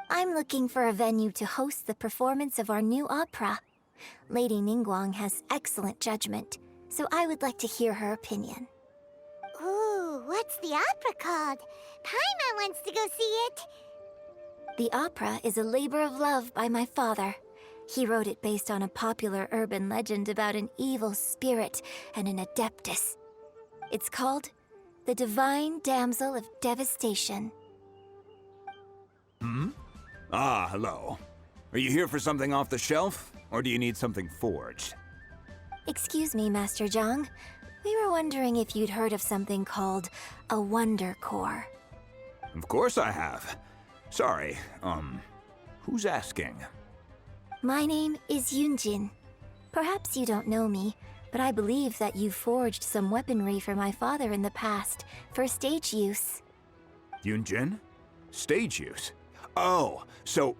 Speaker 5: I'm looking for a venue to host the performance of our new opera. Lady Ningguang has excellent judgment, so I would like to hear her opinion.
Speaker 17: Ooh, what's the opera called? Paimon wants to go see it.
Speaker 5: The opera is a labor of love by my father. He wrote it based on a popular urban legend about an evil spirit and an adeptus. It's called The Divine Damsel of Devastation.
Speaker 18: Ah, hello. Are you here for something off the shelf, or do you need something forged?
Speaker 5: Excuse me, Master Zhang. We were wondering if you'd heard of something called a Wonder Core.
Speaker 18: Of course I have. Sorry, who's asking?
Speaker 5: My name is Yunjin. Perhaps you don't know me, but I believe that you forged some weaponry for my father in the past, for stage use.
Speaker 18: Yunjin? Stage use? Oh, so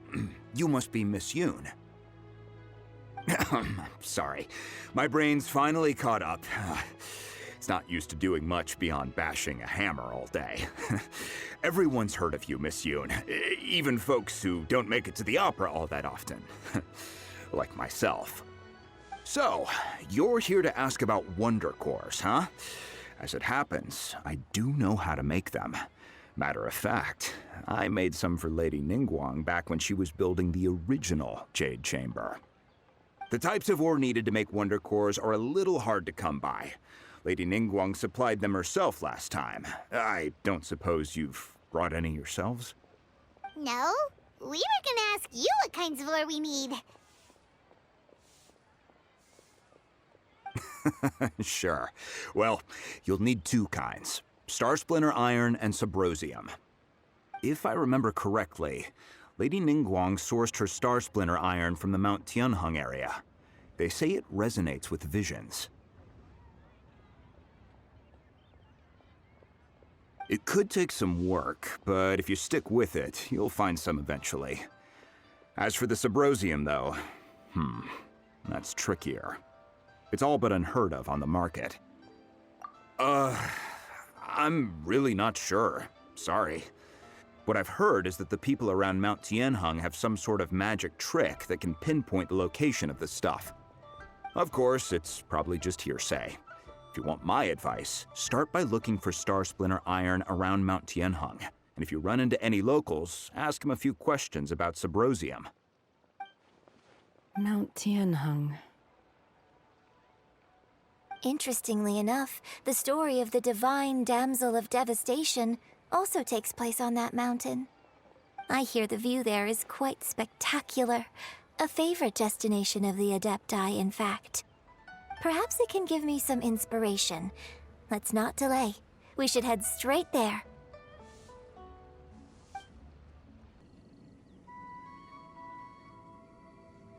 Speaker 18: you must be Miss Yoon. Sorry, my brain's finally caught up. It's not used to doing much beyond bashing a hammer all day. Everyone's heard of you, Miss Yoon, even folks who don't make it to the opera all that often. Like myself. So, you're here to ask about wonder cores, huh? As it happens, I do know how to make them. Matter of fact, I made some for Lady Ningguang back when she was building the original Jade Chamber. The types of ore needed to make wonder cores are a little hard to come by. Lady Ningguang supplied them herself last time. I don't suppose you've brought any yourselves?
Speaker 17: No, we were gonna ask you what kinds of ore we need.
Speaker 18: Sure. Well, you'll need two kinds. Star Splinter Iron and Subrosium. If I remember correctly, Lady Ningguang sourced her Star Splinter Iron from the Mount Tianheng area. They say it resonates with visions. It could take some work, but if you stick with it, you'll find some eventually. As for the Subrosium, though, that's trickier. It's all but unheard of on the market. I'm really not sure. Sorry. What I've heard is that the people around Mount Tianheng have some sort of magic trick that can pinpoint the location of the stuff. Of course, it's probably just hearsay. If you want my advice, start by looking for Star Splinter Iron around Mount Tianheng. And if you run into any locals, ask them a few questions about Subrosium.
Speaker 6: Mount Tianheng.
Speaker 5: Interestingly enough, the story of the divine damsel of devastation also takes place on that mountain. I hear the view there is quite spectacular. A favorite destination of the Adepti, in fact. Perhaps it can give me some inspiration. Let's not delay. We should head straight there.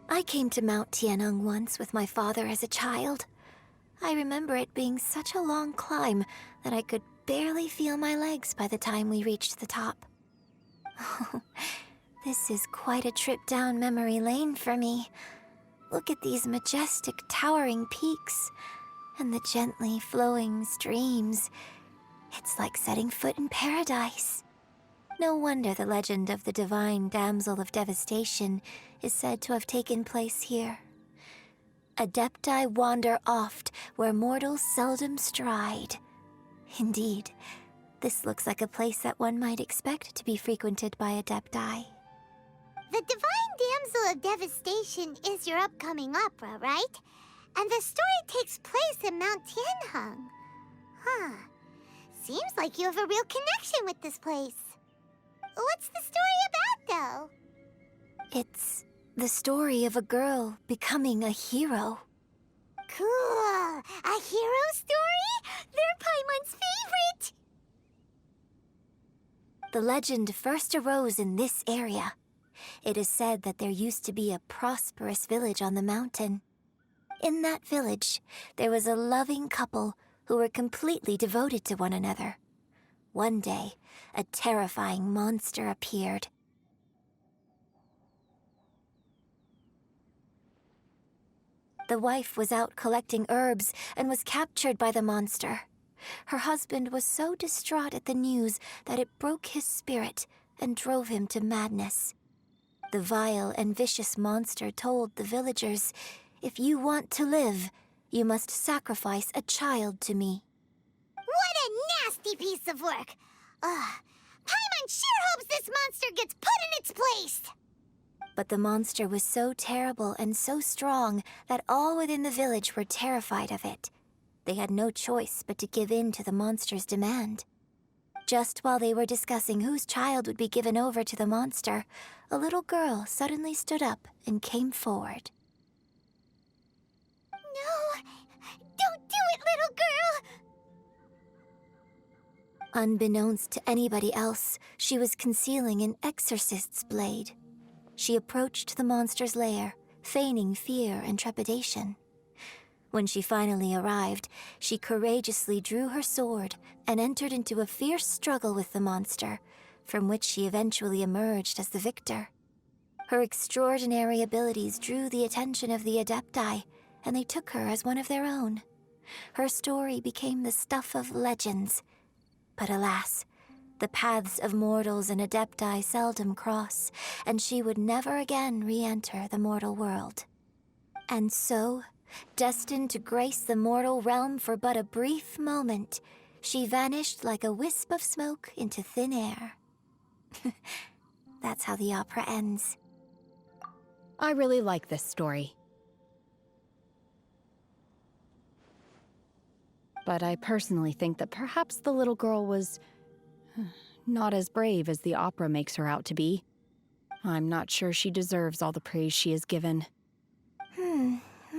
Speaker 5: I came to Mount Tianheng once with my father as a child. I remember it being such a long climb that I could barely feel my legs by the time we reached the top. Oh, this is quite a trip down memory lane for me. Look at these majestic, towering peaks and the gently flowing streams. It's like setting foot in paradise. No wonder the legend of the divine damsel of devastation is said to have taken place here. Adepti wander oft where mortals seldom stride. Indeed, this looks like a place that one might expect to be frequented by Adepti.
Speaker 17: The Divine Damsel of Devastation is your upcoming opera, right? And the story takes place in Mount Tianheng. Huh. Seems like you have a real connection with this place. What's the story about, though?
Speaker 5: It's the story of a girl becoming a hero.
Speaker 17: Cool! A hero story? They're Paimon's favorite!
Speaker 5: The legend first arose in this area. It is said that there used to be a prosperous village on the mountain. In that village, there was a loving couple who were completely devoted to one another. One day, a terrifying monster appeared. The wife was out collecting herbs and was captured by the monster. Her husband was so distraught at the news that it broke his spirit and drove him to madness. The vile and vicious monster told the villagers, "If you want to live, you must sacrifice a child to me."
Speaker 17: What a nasty piece of work! Paimon sure hopes this monster gets put in its place!
Speaker 5: But the monster was so terrible and so strong that all within the village were terrified of it. They had no choice but to give in to the monster's demand. Just while they were discussing whose child would be given over to the monster, a little girl suddenly stood up and came forward.
Speaker 17: No! Don't do it, little girl!
Speaker 5: Unbeknownst to anybody else, she was concealing an exorcist's blade. She approached the monster's lair, feigning fear and trepidation. When she finally arrived, she courageously drew her sword and entered into a fierce struggle with the monster, from which she eventually emerged as the victor. Her extraordinary abilities drew the attention of the Adepti, and they took her as one of their own. Her story became the stuff of legends. But alas, the paths of mortals and Adepti seldom cross, and she would never again re-enter the mortal world. And so, destined to grace the mortal realm for but a brief moment, she vanished like a wisp of smoke into thin air. That's how the opera ends.
Speaker 6: I really like this story. But I personally think that perhaps the little girl was not as brave as the opera makes her out to be. I'm not sure she deserves all the praise she is given.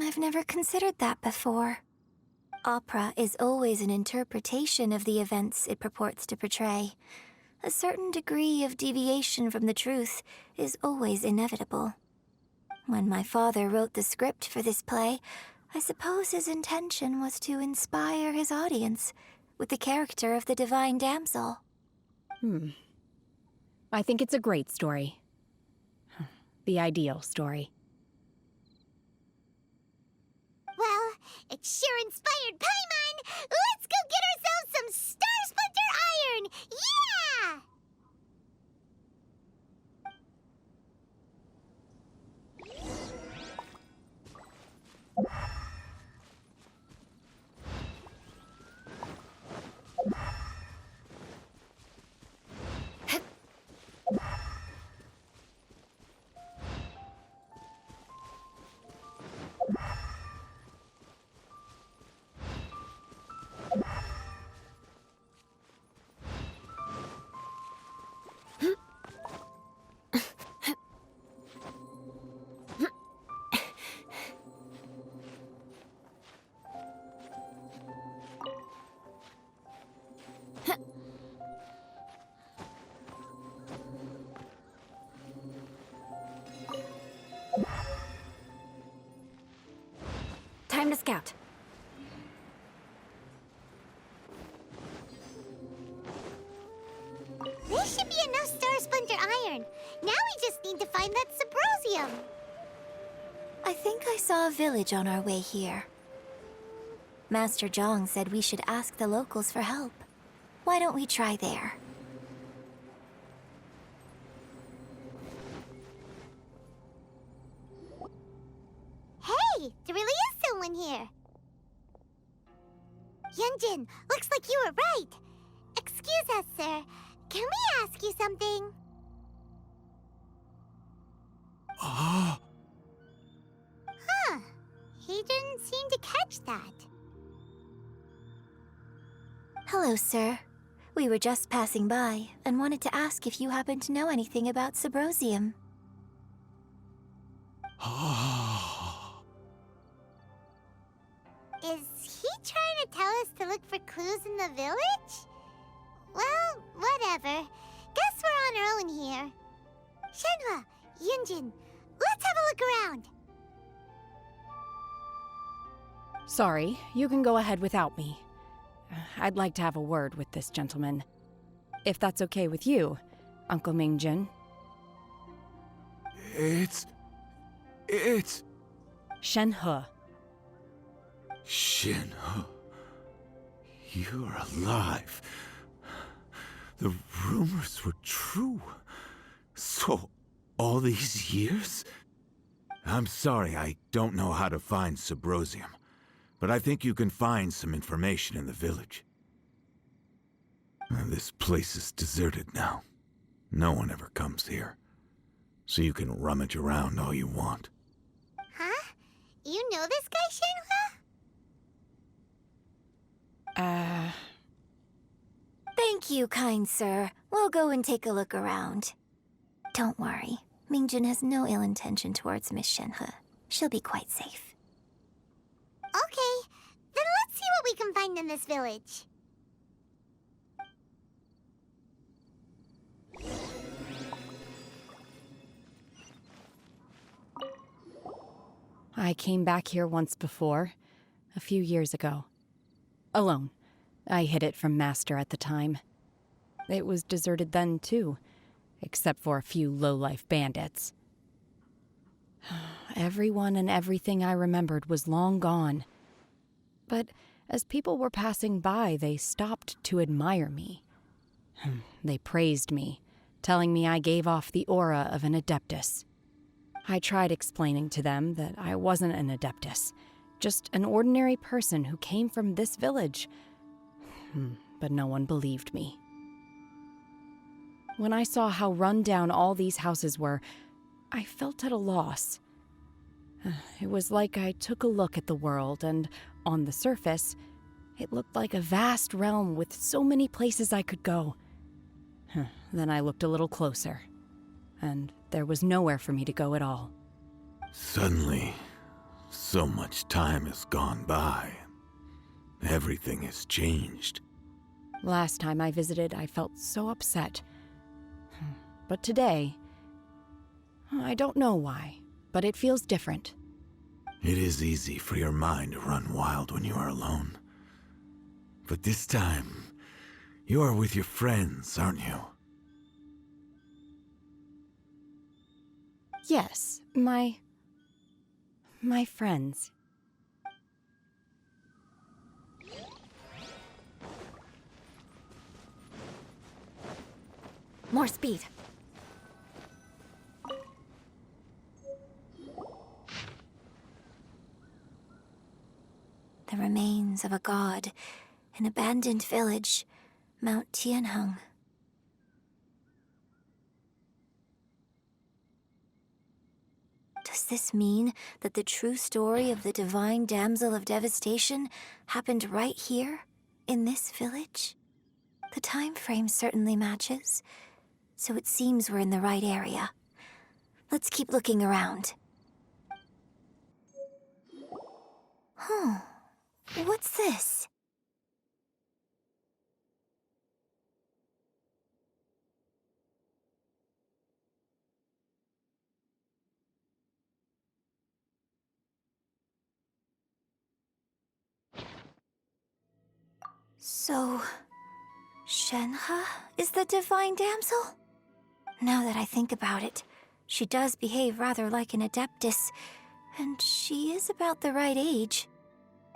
Speaker 5: I've never considered that before. opera is always an interpretation of the events it purports to portray. A certain degree of deviation from the truth is always inevitable. When my father wrote the script for this play, I suppose his intention was to inspire his audience with the character of the divine damsel.
Speaker 6: I think it's a great story. The ideal story.
Speaker 17: Well, it sure inspired Paimon! Let's go get ourselves some Star Splinter Iron! Yeah!
Speaker 12: Time to scout.
Speaker 17: There should be enough Star Splinter Iron. Now we just need to find that Subrosium.
Speaker 5: I think I saw a village on our way here. Master Zhang said we should ask the locals for help. Why don't we try there?
Speaker 17: Hey, there really is someone here. Yunjin, looks like you were right. Excuse us, sir. Can we ask you something? Huh. He didn't seem to catch that.
Speaker 5: Hello, sir. We were just passing by and wanted to ask if you happen to know anything about Subrosium.
Speaker 17: Is he trying to tell us to look for clues in the village? Well, whatever. Guess we're on our own here. Shenhua, Yunjin, let's have a look around.
Speaker 6: Sorry, you can go ahead without me. I'd like to have a word with this gentleman. If that's okay with you, Uncle Mingjin.
Speaker 19: It's...
Speaker 6: Shenhe.
Speaker 19: Shenhe. You're alive. The rumors were true. So, all these years? I'm sorry, I don't know how to find Subrosium, but I think you can find some information in the village. This place is deserted now. No one ever comes here, so you can rummage around all you want.
Speaker 17: Huh? You know this guy, Shenhua?
Speaker 5: Thank you, kind sir. We'll go and take a look around. Don't worry. Mingjin has no ill intention towards Miss Shenhe. She'll be quite safe.
Speaker 17: Okay, then let's see what we can find in this village.
Speaker 6: I came back here once before, a few years ago. Alone. I hid it from Master at the time. It was deserted then, too, except for a few low-life bandits. Everyone and everything I remembered was long gone. But as people were passing by, they stopped to admire me. They praised me, telling me I gave off the aura of an Adeptus. I tried explaining to them that I wasn't an Adeptus, just an ordinary person who came from this village. But no one believed me. When I saw how run down all these houses were, I felt at a loss. It was like I took a look at the world, and on the surface, it looked like a vast realm with so many places I could go. Then I looked a little closer, and there was nowhere for me to go at all.
Speaker 19: Suddenly, so much time has gone by. Everything has changed.
Speaker 6: Last time I visited, I felt so upset. But today, I don't know why, but it feels different.
Speaker 19: It is easy for your mind to run wild when you are alone. But this time, you are with your friends, aren't you?
Speaker 6: Yes, my friends.
Speaker 12: More speed.
Speaker 5: The remains of a god, an abandoned village, Mount Tianheng. Does this mean that the true story of the divine damsel of devastation happened right here, in this village? The time frame certainly matches, so it seems we're in the right area. Let's keep looking around. Huh. What's this? So, Shenhe is the divine damsel? Now that I think about it, she does behave rather like an adeptus, and she is about the right age.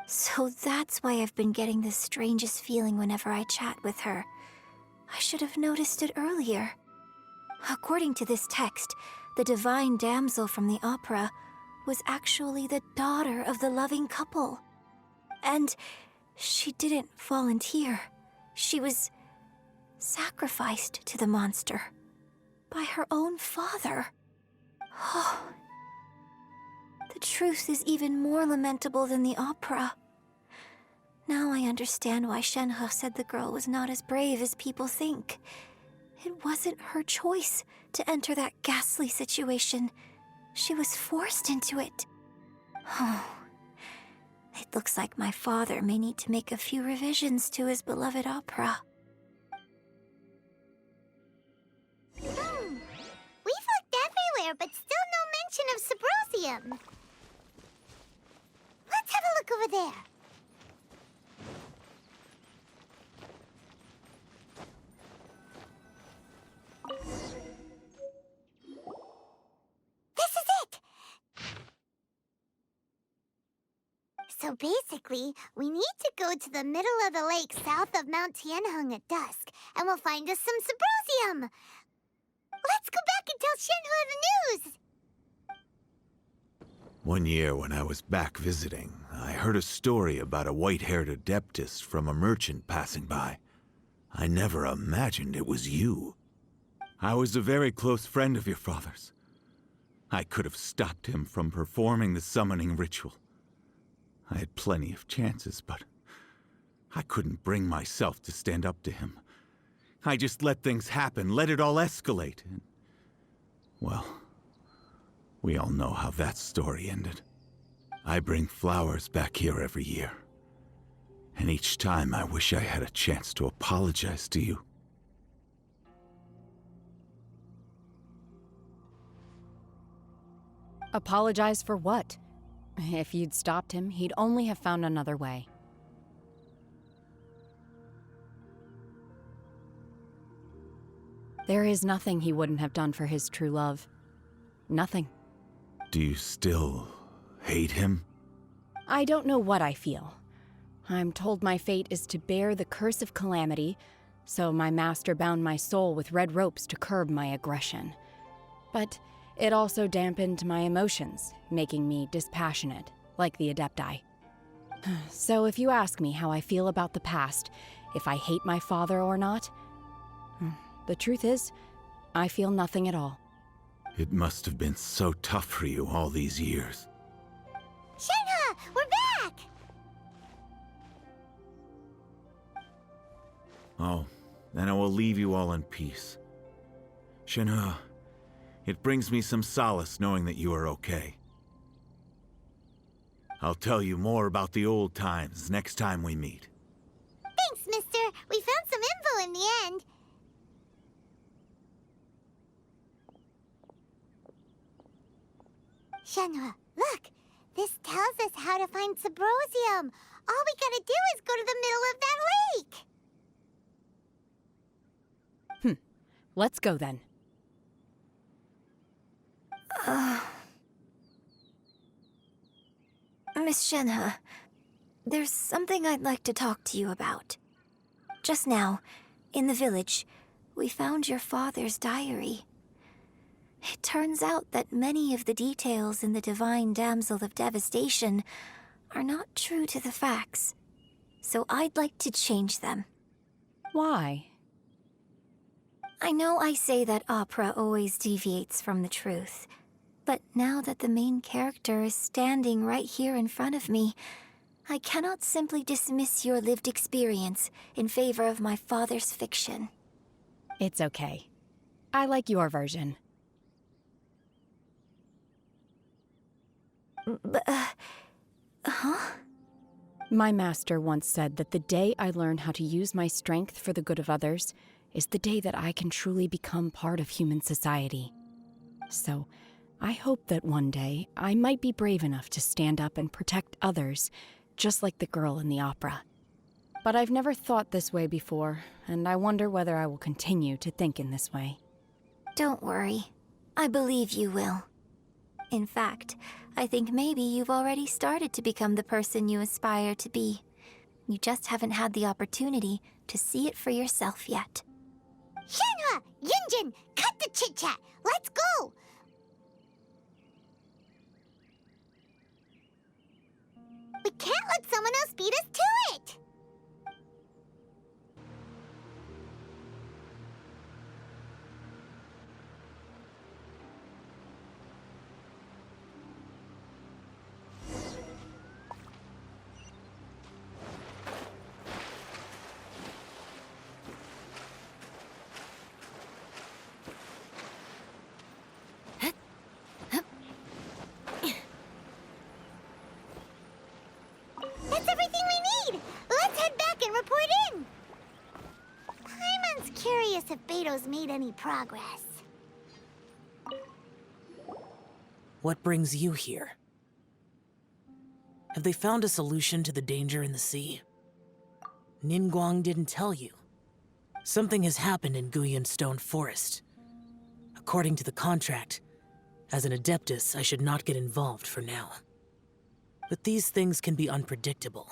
Speaker 5: So that's why I've been getting the strangest feeling whenever I chat with her. I should have noticed it earlier. According to this text, the divine damsel from the opera was actually the daughter of the loving couple. And she didn't volunteer. She was sacrificed to the monster by her own father. Oh, the truth is even more lamentable than the opera. Now I understand why Shenhe said the girl was not as brave as people think. It wasn't her choice to enter that ghastly situation. She was forced into it. Oh, it looks like my father may need to make a few revisions to his beloved opera. We've looked everywhere, but still no mention of Sabrosium. Let's have a look over there. This is it! So basically, we need to go to the middle of the lake south of Mount Tianheng at dusk, and we'll find us some Sabrosium! Let's go back and tell Shenhe the news!
Speaker 19: One year when I was back visiting, I heard a story about a white-haired adeptus from a merchant passing by. I never imagined it was you. I was a very close friend of your father's. I could have stopped him from performing the summoning ritual. I had plenty of chances, but I couldn't bring myself to stand up to him. I just let things happen, let it all escalate. And, well, we all know how that story ended. I bring flowers back here every year. And each time I wish I had a chance to apologize to you.
Speaker 6: Apologize for what? If you'd stopped him, he'd only have found another way. There is nothing he wouldn't have done for his true love. Nothing.
Speaker 19: Do you still hate him?
Speaker 6: I don't know what I feel. I'm told my fate is to bear the curse of calamity, so my master bound my soul with red ropes to curb my aggression. But it also dampened my emotions, making me dispassionate, like the Adepti. So if you ask me how I feel about the past, if I hate my father or not, the truth is, I feel nothing at all.
Speaker 19: It must have been so tough for you all these years.
Speaker 5: Shenhe, we're back!
Speaker 19: Oh, then I will leave you all in peace. Shenhe, it brings me some solace knowing that you are okay. I'll tell you more about the old times next time we meet.
Speaker 17: Thanks, mister. We found some info in the end. Shenhua, look! This tells us how to find Subrosium. All we gotta do is go to the middle of that lake!
Speaker 6: Let's go then.
Speaker 5: Miss Shenhe, there's something I'd like to talk to you about. Just now, in the village, we found your father's diary. It turns out that many of the details in the Divine Damsel of Devastation are not true to the facts. So I'd like to change them.
Speaker 6: Why?
Speaker 5: I know I say that opera always deviates from the truth, but now that the main character is standing right here in front of me, I cannot simply dismiss your lived experience in favor of my father's fiction.
Speaker 6: It's okay. I like your version.
Speaker 5: Huh?
Speaker 6: My master once said that the day I learn how to use my strength for the good of others is the day that I can truly become part of human society. So, I hope that one day I might be brave enough to stand up and protect others, just like the girl in the opera. But I've never thought this way before, and I wonder whether I will continue to think in this way.
Speaker 5: Don't worry. I believe you will. In fact, I think maybe you've already started to become the person you aspire to be. You just haven't had the opportunity to see it for yourself yet. Shenhua! Yunjin! Cut the chit-chat! Let's go! We can't let someone else beat us to it! That's everything we need! Let's head back and report in! Paimon's curious if Beto's made any progress.
Speaker 20: What brings you here? Have they found a solution to the danger in the sea? Ningguang didn't tell you. Something has happened in Guyan Stone Forest. According to the contract, as an Adeptus, I should not get involved for now. But these things can be unpredictable.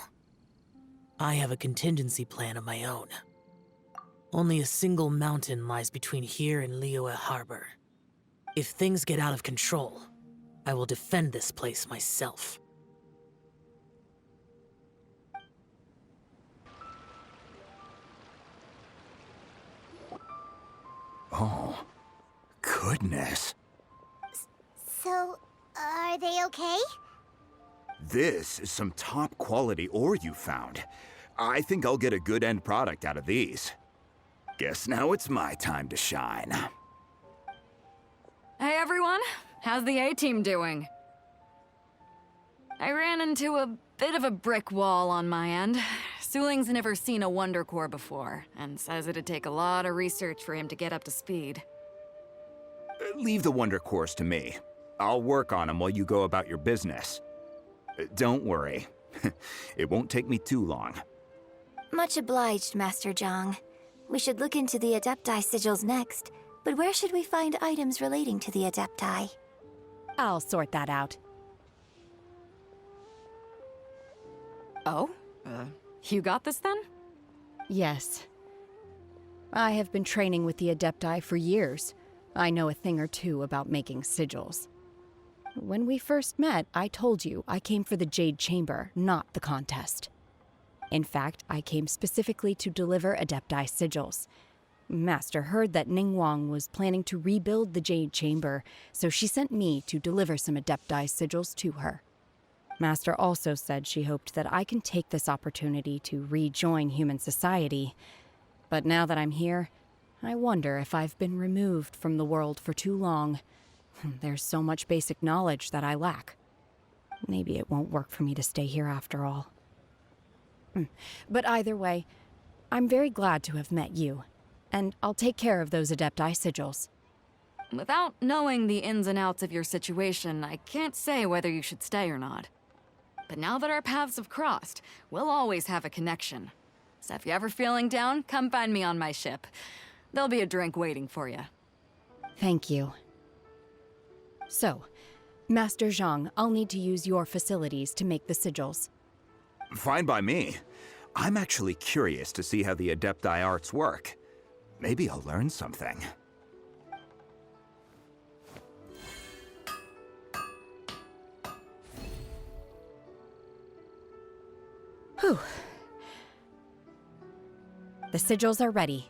Speaker 20: I have a contingency plan of my own. Only a single mountain lies between here and Liyue Harbor. If things get out of control, I will defend this place myself.
Speaker 18: Oh, goodness.
Speaker 17: So, are they okay?
Speaker 18: This is some top quality ore you found. I think I'll get a good end product out of these. Guess now it's my time to shine.
Speaker 16: Hey everyone, how's the A-team doing? I ran into a bit of a brick wall on my end. Suling's never seen a Wonder Core before, and says it'd take a lot of research for him to get up to speed.
Speaker 18: Leave the Wonder Cores to me. I'll work on them while you go about your business. Don't worry. It won't take me too long.
Speaker 5: Much obliged, Master Zhang. We should look into the Adepti sigils next, but where should we find items relating to the Adepti?
Speaker 6: I'll sort that out.
Speaker 16: Oh? You got this then?
Speaker 6: Yes. I have been training with the Adepti for years. I know a thing or two about making sigils. When we first met, I told you I came for the Jade Chamber, not the contest. In fact, I came specifically to deliver Adepti sigils. Master heard that Ningguang was planning to rebuild the Jade Chamber, so she sent me to deliver some Adepti sigils to her. Master also said she hoped that I can take this opportunity to rejoin human society. But now that I'm here, I wonder if I've been removed from the world for too long. There's so much basic knowledge that I lack. Maybe it won't work for me to stay here after all. But either way, I'm very glad to have met you, and I'll take care of those Adepti sigils.
Speaker 16: Without knowing the ins and outs of your situation, I can't say whether you should stay or not. But now that our paths have crossed, we'll always have a connection. So if you're ever feeling down, come find me on my ship. There'll be a drink waiting for you.
Speaker 6: Thank you. So, Master Zhang, I'll need to use your facilities to make the sigils.
Speaker 18: Fine by me. I'm actually curious to see how the Adepti arts work. Maybe I'll learn something.
Speaker 6: Whew. The sigils are ready.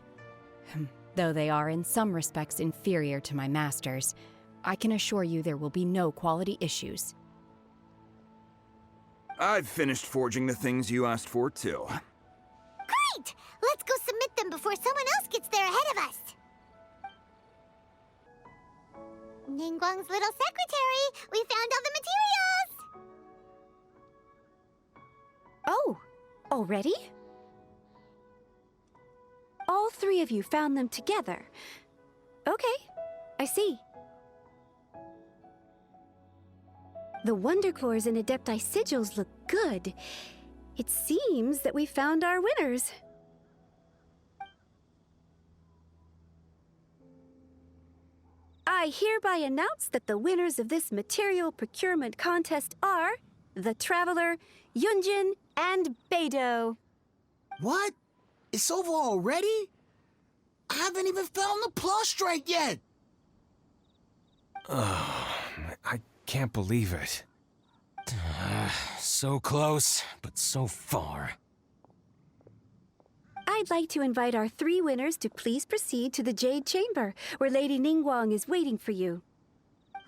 Speaker 6: Though they are in some respects inferior to my master's, I can assure you there will be no quality issues.
Speaker 18: I've finished forging the things you asked for, too.
Speaker 17: Great! Let's go submit them before someone else gets there ahead of us. Ningguang's little secretary, we found all the materials!
Speaker 14: Oh, already? All three of you found them together. Okay, I see. The Wonder Cores and Adepti sigils look good. It seems that we found our winners. I hereby announce that the winners of this material procurement contest are the Traveler, Yunjin, and Beidou.
Speaker 4: What? It's over already? I haven't even found the Plustrite yet!
Speaker 3: I can't believe it.
Speaker 2: So close, but so far.
Speaker 14: I'd like to invite our three winners to please proceed to the Jade Chamber, where Lady Ningguang is waiting for you.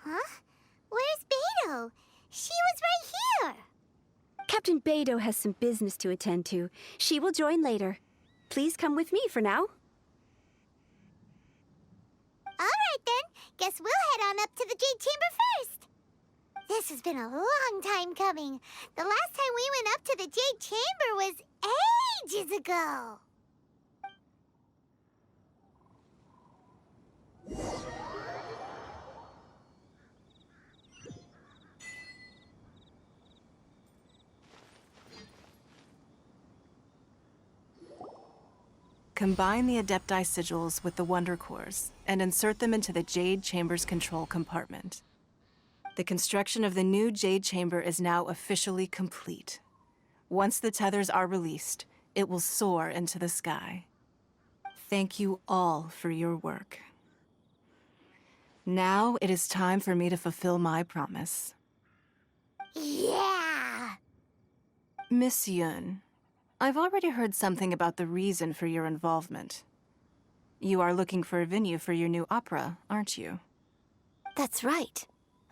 Speaker 17: Huh? Where's Beidou? She was right here!
Speaker 14: Captain Beidou has some business to attend to. She will join later. Please come with me for now.
Speaker 17: Alright then, guess we'll head on up to the Jade Chamber first. This has been a long time coming. The last time we went up to the Jade Chamber was ages ago.
Speaker 1: Combine the Adepti sigils with the Wonder Cores and insert them into the Jade Chamber's control compartment. The construction of the new Jade Chamber is now officially complete. Once the tethers are released, it will soar into the sky. Thank you all for your work. Now it is time for me to fulfill my promise.
Speaker 17: Yeah!
Speaker 1: Miss Yun, I've already heard something about the reason for your involvement. You are looking for a venue for your new opera, aren't you?
Speaker 5: That's right.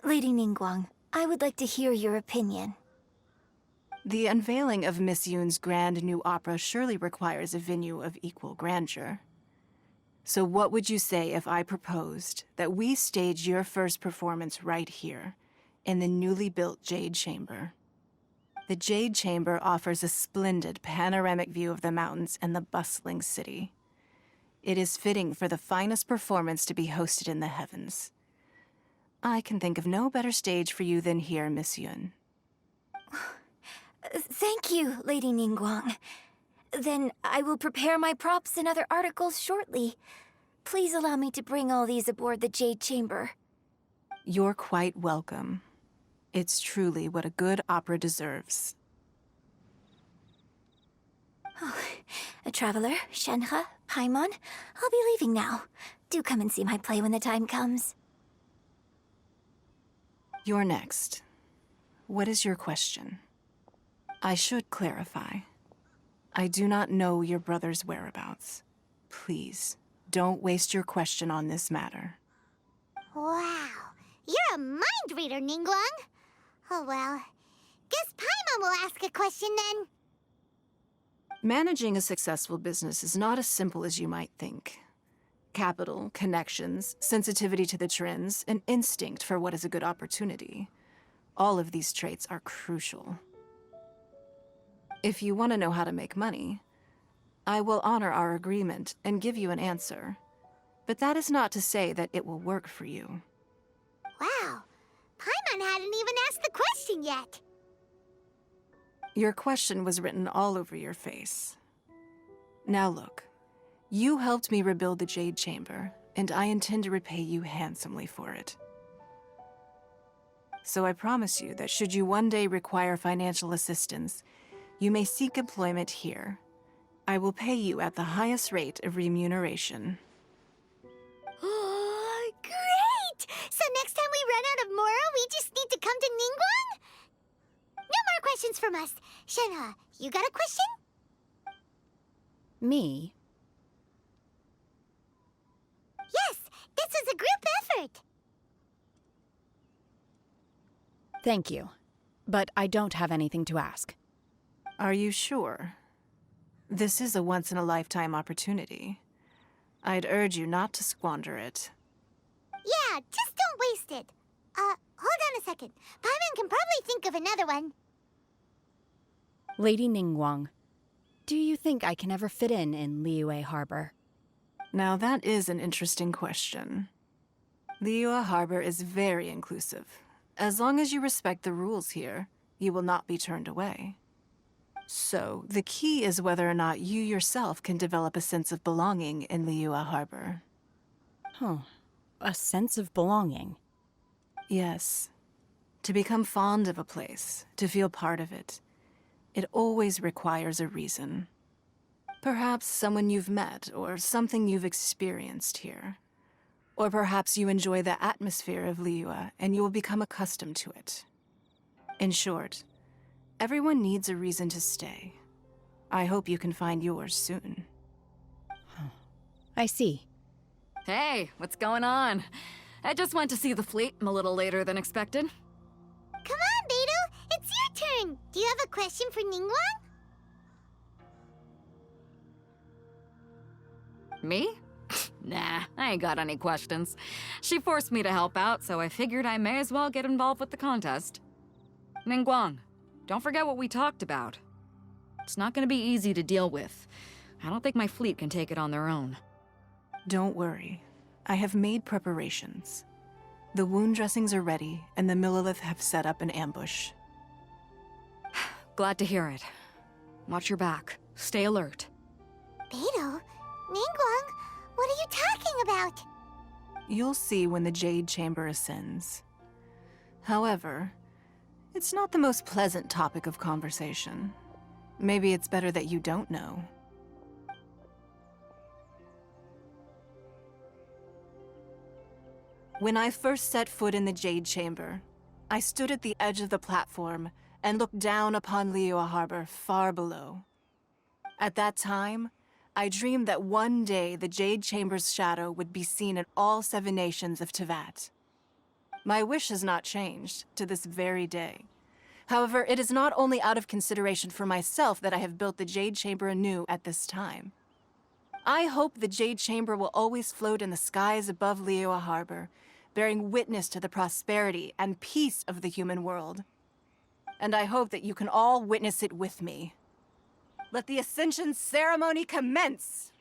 Speaker 5: Lady Ningguang, I would like to hear your opinion.
Speaker 1: The unveiling of Miss Yun's grand new opera surely requires a venue of equal grandeur. So what would you say if I proposed that we stage your first performance right here, in the newly built Jade Chamber? The Jade Chamber offers a splendid panoramic view of the mountains and the bustling city. It is fitting for the finest performance to be hosted in the heavens. I can think of no better stage for you than here, Miss Yun.
Speaker 5: Thank you, Lady Ningguang. Then I will prepare my props and other articles shortly. Please allow me to bring all these aboard the Jade Chamber.
Speaker 1: You're quite welcome. It's truly what a good opera deserves.
Speaker 5: Oh, a traveler, Shenhe, Paimon, I'll be leaving now. Do come and see my play when the time comes.
Speaker 1: You're next. What is your question? I should clarify. I do not know your brother's whereabouts. Please, don't waste your question on this matter.
Speaker 17: Wow, you're a mind reader, Ningguang. Oh well, guess Paimon will ask a question then.
Speaker 1: Managing a successful business is not as simple as you might think. Capital, connections, sensitivity to the trends, an instinct for what is a good opportunity. All of these traits are crucial. If you want to know how to make money, I will honor our agreement and give you an answer. But that is not to say that it will work for you.
Speaker 17: Wow, Paimon hadn't even asked the question yet.
Speaker 1: Your question was written all over your face. Now look, you helped me rebuild the Jade Chamber, and I intend to repay you handsomely for it. So I promise you that should you one day require financial assistance, you may seek employment here. I will pay you at the highest rate of remuneration.
Speaker 17: Oh, great! So next time we run out of Mora, we just need to come to Ningguang? No more questions from us. Shenhe, you got a question?
Speaker 6: Me?
Speaker 17: Yes, this is a group effort.
Speaker 6: Thank you. But I don't have anything to ask.
Speaker 1: Are you sure? This is a once-in-a-lifetime opportunity. I'd urge you not to squander it.
Speaker 17: Yeah, just don't waste it. Hold on a second. Paimon can probably think of another one.
Speaker 6: Lady Ningguang, do you think I can ever fit in Liyue Harbor?
Speaker 1: Now that is an interesting question. Liyue Harbor is very inclusive. As long as you respect the rules here, you will not be turned away. So, the key is whether or not you yourself can develop a sense of belonging in Liyue Harbor.
Speaker 6: Huh. A sense of belonging?
Speaker 1: Yes. To become fond of a place, to feel part of it, it always requires a reason. Perhaps someone you've met, or something you've experienced here. Or perhaps you enjoy the atmosphere of Liyue, and you will become accustomed to it. In short, everyone needs a reason to stay. I hope you can find yours soon.
Speaker 6: I see.
Speaker 16: Hey, what's going on? I just went to see the fleet a little later than expected.
Speaker 17: Come on, Beidou, it's your turn. Do you have a question for Ningguang?
Speaker 16: Me? Nah, I ain't got any questions. She forced me to help out, so I figured I may as well get involved with the contest. Ningguang, don't forget what we talked about. It's not gonna be easy to deal with. I don't think my fleet can take it on their own.
Speaker 1: Don't worry. I have made preparations. The wound dressings are ready, and the Millilith have set up an ambush.
Speaker 16: Glad to hear it. Watch your back. Stay alert.
Speaker 17: Beidou, Ningguang, what are you talking about?
Speaker 1: You'll see when the Jade Chamber ascends. However, it's not the most pleasant topic of conversation. Maybe it's better that you don't know. When I first set foot in the Jade Chamber, I stood at the edge of the platform and looked down upon Liyue Harbor far below. At that time, I dreamed that one day the Jade Chamber's shadow would be seen in all 7 nations of Teyvat. My wish has not changed to this very day. However, it is not only out of consideration for myself that I have built the Jade Chamber anew at this time. I hope the Jade Chamber will always float in the skies above Liyue Harbor, bearing witness to the prosperity and peace of the human world. And I hope that you can all witness it with me. Let the Ascension ceremony commence!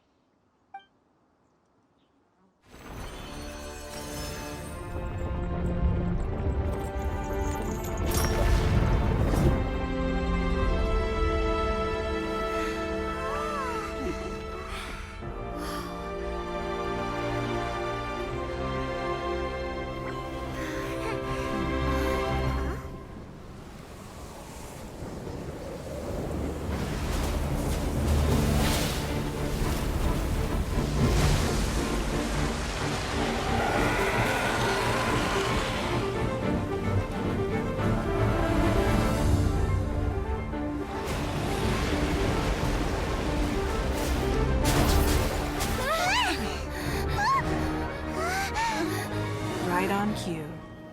Speaker 1: Right on cue.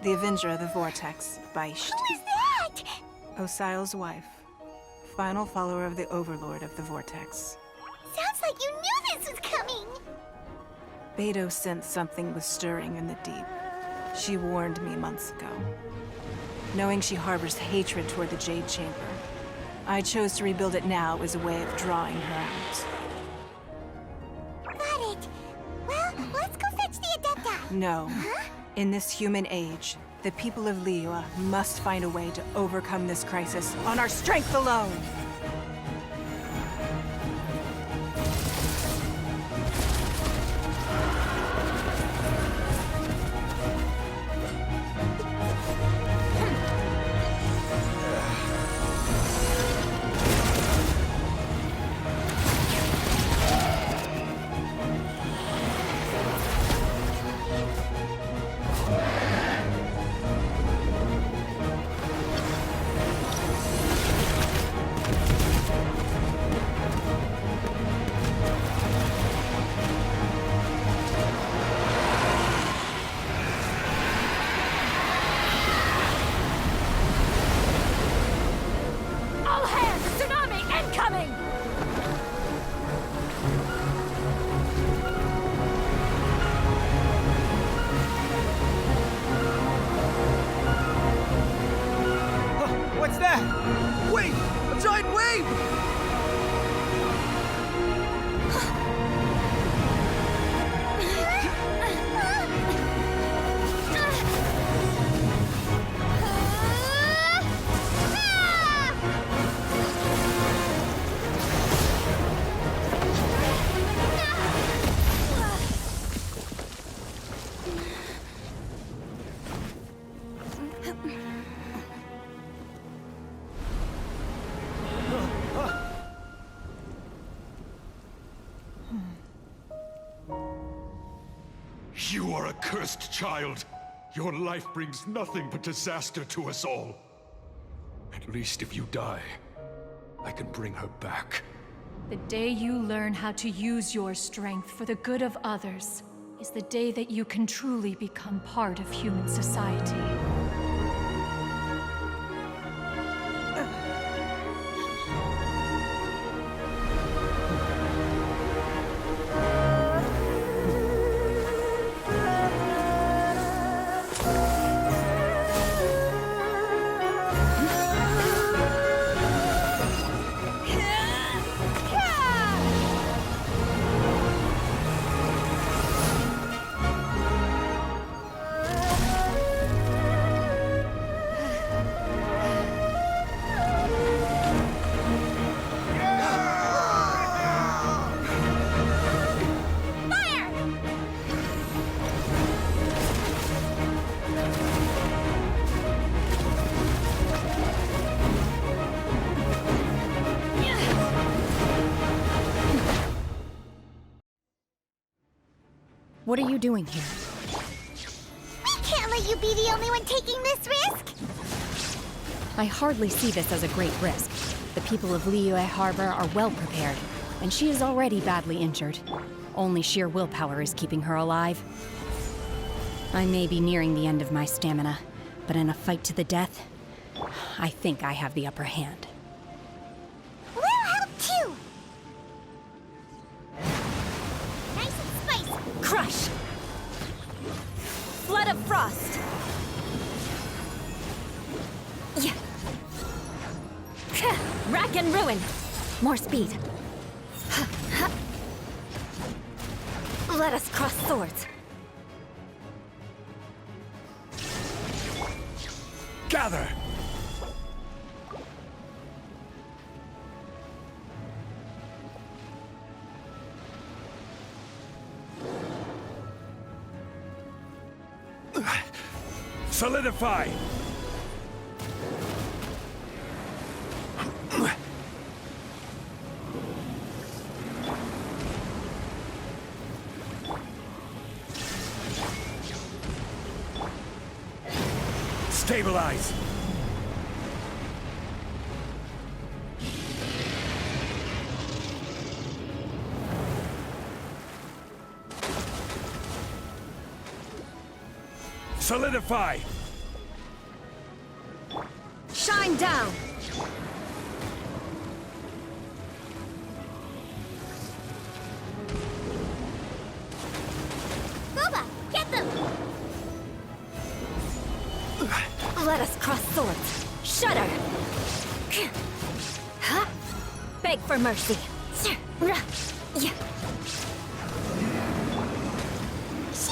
Speaker 1: The Avenger of the Vortex, Beisht.
Speaker 17: Who is that?
Speaker 1: Osial's wife. Final follower of the Overlord of the Vortex.
Speaker 17: Sounds like you knew this was coming.
Speaker 1: Beidou sensed something was stirring in the deep. She warned me months ago. knowing she harbors hatred toward the Jade Chamber. I chose to rebuild it now as a way of drawing her out.
Speaker 17: Got it. Well, let's go fetch the Adepta.
Speaker 1: No. In this human age, the people of Liyue must find a way to overcome this crisis on our strength alone!
Speaker 3: What's that? Wait! A giant wave!
Speaker 21: You are a cursed child. Your life brings nothing but disaster to us all. At least if you die, I can bring her back.
Speaker 15: The day you learn how to use your strength for the good of others is the day that you can truly become part of human society.
Speaker 6: What are you doing here?
Speaker 17: We can't let you be the only one taking this risk!
Speaker 6: I hardly see this as a great risk. The people of Liyue Harbor are well prepared, and she is already badly injured. Only sheer willpower is keeping her alive. I may be nearing the end of my stamina, but in a fight to the death, I think I have the upper hand.
Speaker 17: We'll help too! Nice and spicy!
Speaker 12: Crush! Flood of frost! Yeah. Rack and ruin! More speed. Let us cross swords.
Speaker 21: Gather! Solidify! Stabilize! Solidify!
Speaker 12: Shine down!
Speaker 17: Boba, get them!
Speaker 12: Let us cross swords. Shudder! Beg for mercy.
Speaker 17: She's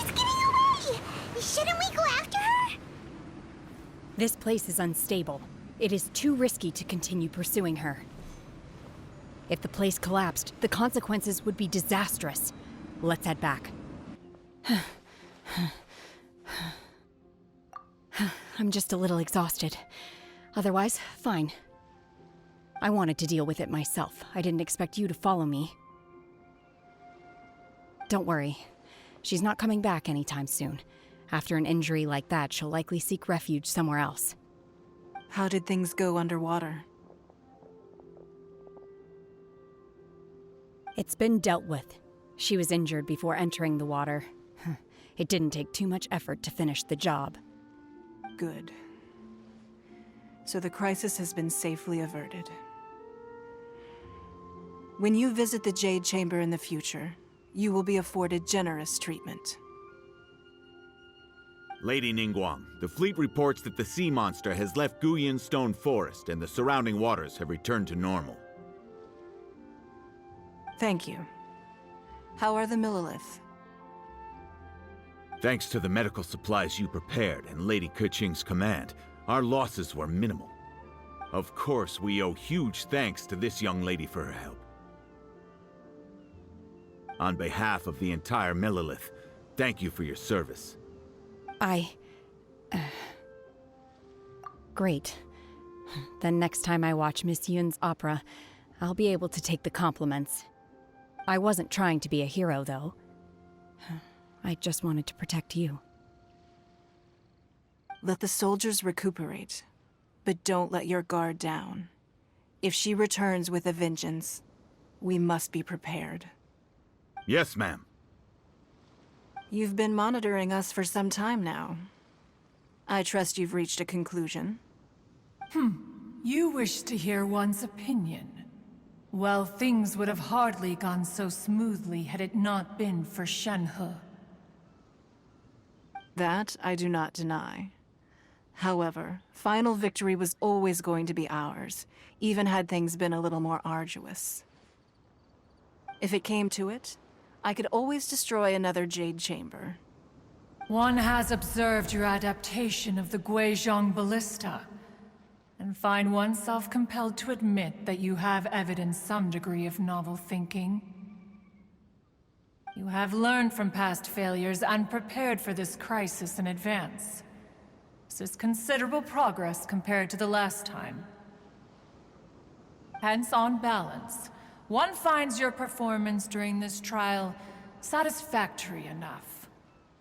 Speaker 17: getting away! Shouldn't we go after her?
Speaker 6: This place is unstable. It is too risky to continue pursuing her. If the place collapsed, the consequences would be disastrous. Let's head back. I'm just a little exhausted. Otherwise, fine. I wanted to deal with it myself. I didn't expect you to follow me. Don't worry. She's not coming back anytime soon. After an injury like that, she'll likely seek refuge somewhere else.
Speaker 1: How did things go underwater?
Speaker 6: It's been dealt with. She was injured before entering the water. It didn't take too much effort to finish the job.
Speaker 1: Good. So the crisis has been safely averted. When you visit the Jade Chamber in the future, you will be afforded generous treatment.
Speaker 9: Lady Ningguang, the fleet reports that the sea monster has left Guyun Stone Forest and the surrounding waters have returned to normal.
Speaker 1: Thank you. How are the Millilith?
Speaker 9: Thanks to the medical supplies you prepared and Lady Keqing's command, our losses were minimal. Of course, we owe huge thanks to this young lady for her help. On behalf of the entire Millilith, thank you for your service.
Speaker 6: Great. Then next time I watch Miss Yun's opera, I'll be able to take the compliments. I wasn't trying to be a hero, though. I just wanted to protect you.
Speaker 1: Let the soldiers recuperate, but don't let your guard down. If she returns with a vengeance, we must be prepared.
Speaker 9: Yes, ma'am.
Speaker 1: You've been monitoring us for some time now. I trust you've reached a conclusion.
Speaker 15: You wish to hear one's opinion. Well, things would have hardly gone so smoothly had it not been for Shenhe.
Speaker 1: That I do not deny. However, final victory was always going to be ours, even had things been a little more arduous. If it came to it, I could always destroy another Jade Chamber.
Speaker 15: One has observed your adaptation of the Guizhong Ballista, and find oneself compelled to admit that you have evidenced some degree of novel thinking. You have learned from past failures and prepared for this crisis in advance. This is considerable progress compared to the last time. Hence, on balance, one finds your performance during this trial satisfactory enough.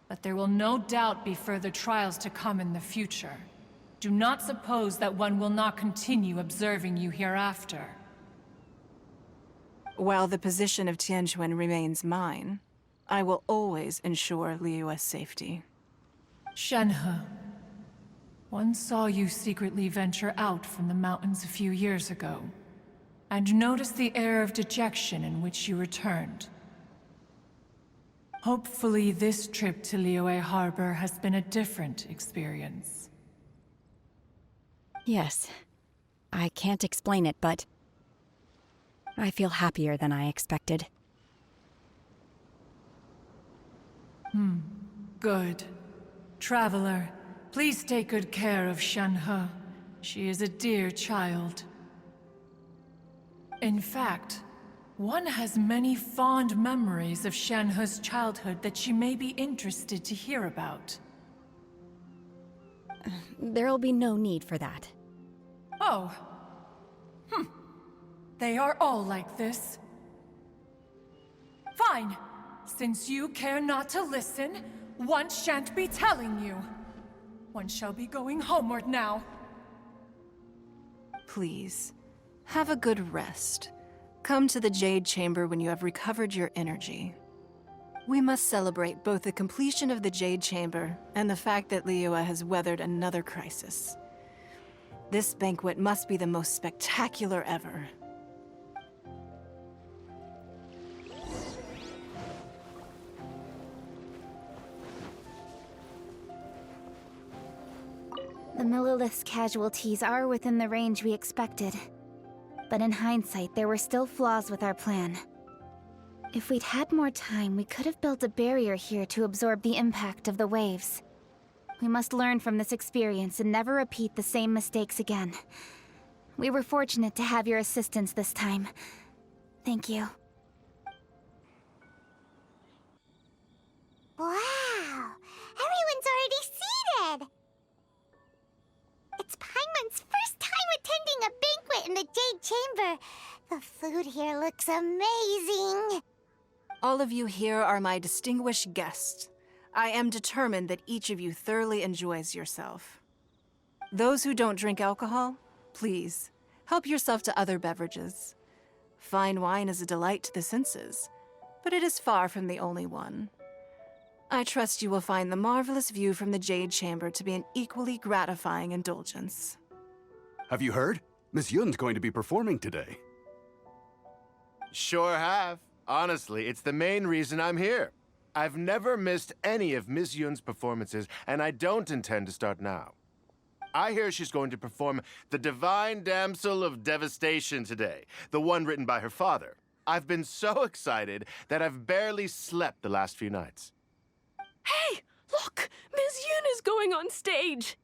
Speaker 15: But there will no doubt be further trials to come in the future. Do not suppose that one will not continue observing you hereafter.
Speaker 1: While the position of Tianquan remains mine, I will always ensure Liyue's safety.
Speaker 15: Shenhe, one saw you secretly venture out from the mountains a few years ago, and noticed the air of dejection in which you returned. Hopefully this trip to Liyue Harbor has been a different experience.
Speaker 6: Yes. I can't explain it, but I feel happier than I expected.
Speaker 15: Good. Traveler, please take good care of Shenhe. She is a dear child. In fact, one has many fond memories of Shenhe's childhood that she may be interested to hear about.
Speaker 6: There'll be no need for that.
Speaker 15: Oh. They are all like this. Fine. Since you care not to listen, one shan't be telling you. One shall be going homeward now.
Speaker 1: Please, have a good rest. Come to the Jade Chamber when you have recovered your energy. We must celebrate both the completion of the Jade Chamber and the fact that Liyue has weathered another crisis. This banquet must be the most spectacular ever.
Speaker 10: The Millilith's casualties are within the range we expected. But in hindsight, there were still flaws with our plan. If we'd had more time, we could have built a barrier here to absorb the impact of the waves. We must learn from this experience and never repeat the same mistakes again. We were fortunate to have your assistance this time. Thank you.
Speaker 17: Wow! Everyone's already seated! It's Paimon's first time attending a banquet in the Jade Chamber. The food here looks amazing.
Speaker 1: All of you here are my distinguished guests. I am determined that each of you thoroughly enjoys yourself. Those who don't drink alcohol, please, help yourself to other beverages. Fine wine is a delight to the senses, but it is far from the only one. I trust you will find the marvelous view from the Jade Chamber to be an equally gratifying indulgence.
Speaker 22: Have you heard? Miss Yun's going to be performing today.
Speaker 13: Sure have. Honestly, it's the main reason I'm here. I've never missed any of Miss Yun's performances, and I don't intend to start now. I hear she's going to perform The Divine Damsel of Devastation today, the one written by her father. I've been so excited that I've barely slept the last few nights.
Speaker 23: Hey, look! Miss Yun is going on stage!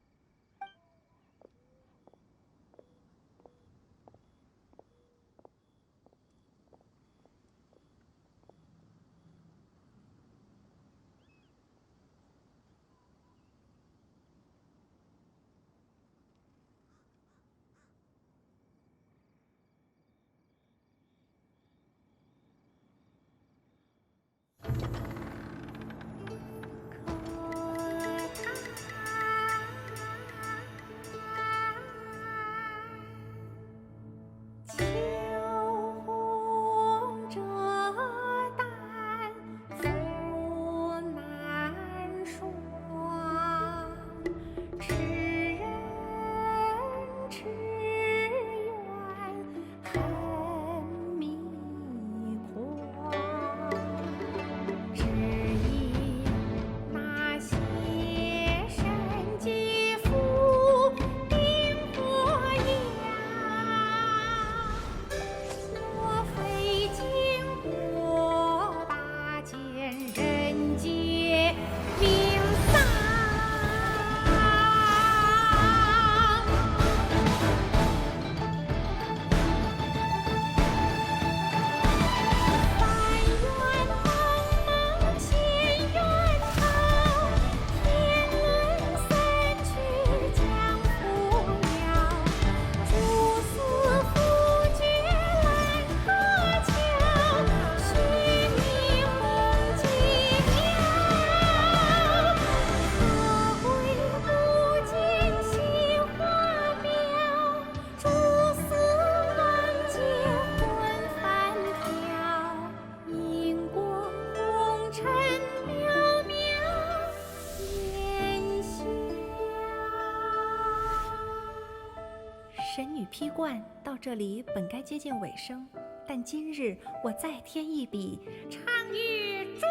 Speaker 24: 神女劈冠到这里本该接近尾声，但今日我再添一笔，唱与诸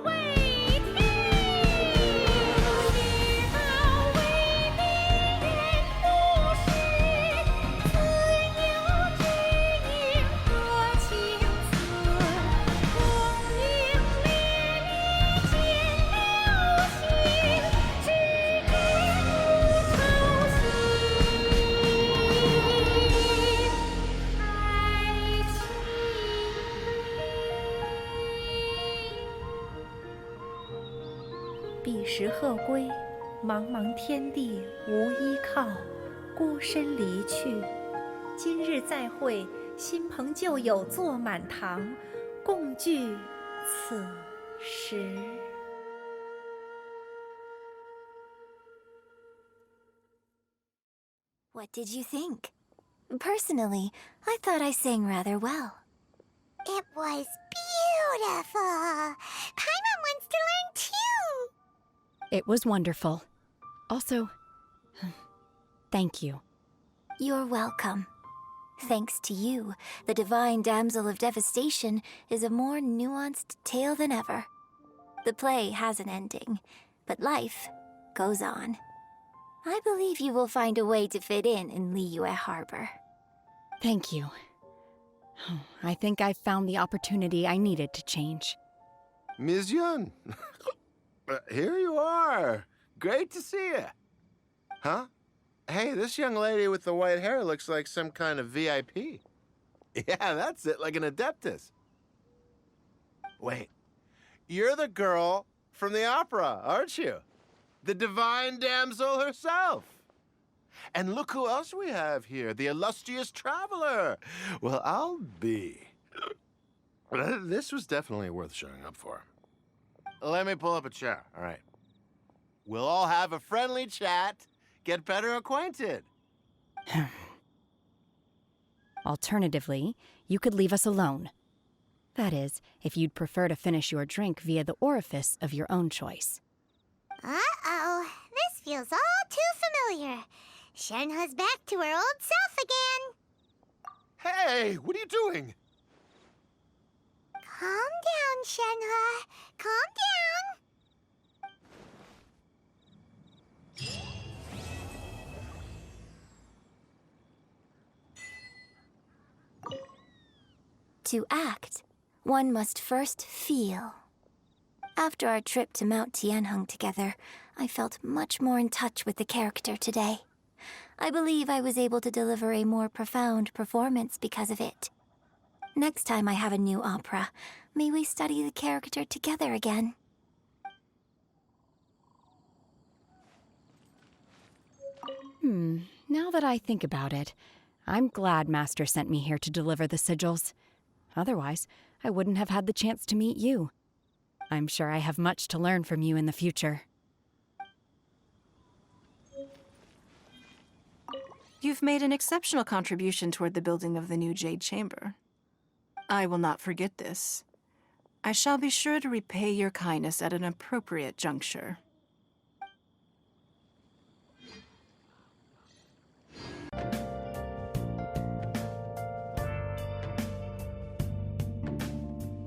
Speaker 24: 位听。知道为民言不实，自有知音和情思。功名烈烈见了心，只知无愁心。彼时鹤归，茫茫天地无依靠，孤身离去。今日再会，新朋旧友坐满堂，共聚此时。
Speaker 5: What did you think? Personally, I thought I sang rather well. It was beautiful. Paimon wants to learn too.
Speaker 6: It was wonderful. Also, thank you.
Speaker 5: You're welcome. Thanks to you, the Divine Damsel of Devastation is a more nuanced tale than ever. The play has an ending, but life goes on.
Speaker 10: I believe you will find a way to fit in Liyue Harbor.
Speaker 6: Thank you. I think I've found the opportunity I needed to change.
Speaker 13: Ms. Yun, here you are. Great to see you. Huh? Hey, this young lady with the white hair looks like some kind of VIP. Yeah, that's it, like an Adeptus. Wait, you're the girl from the opera, aren't you? The divine damsel herself. And look who else we have here, the illustrious traveler. Well, I'll be. This was definitely worth showing up for. Let me pull up a chair, all right. We'll all have a friendly chat, get better acquainted.
Speaker 6: Alternatively, you could leave us alone. That is, if you'd prefer to finish your drink via the orifice of your own choice.
Speaker 17: Uh-oh, this feels all too familiar. Shenhe's back to her old self again.
Speaker 13: Hey, what are you doing?
Speaker 17: Calm down, Shenhe. Calm down.
Speaker 10: To act, one must first feel. After our trip to Mount Tianheng together, I felt much more in touch with the character today. I believe I was able to deliver a more profound performance because of it. Next time I have a new opera, may we study the character together again.
Speaker 6: Now that I think about it, I'm glad Master sent me here to deliver the sigils. Otherwise, I wouldn't have had the chance to meet you. I'm sure I have much to learn from you in the future.
Speaker 1: You've made an exceptional contribution toward the building of the new Jade Chamber. I will not forget this. I shall be sure to repay your kindness at an appropriate juncture.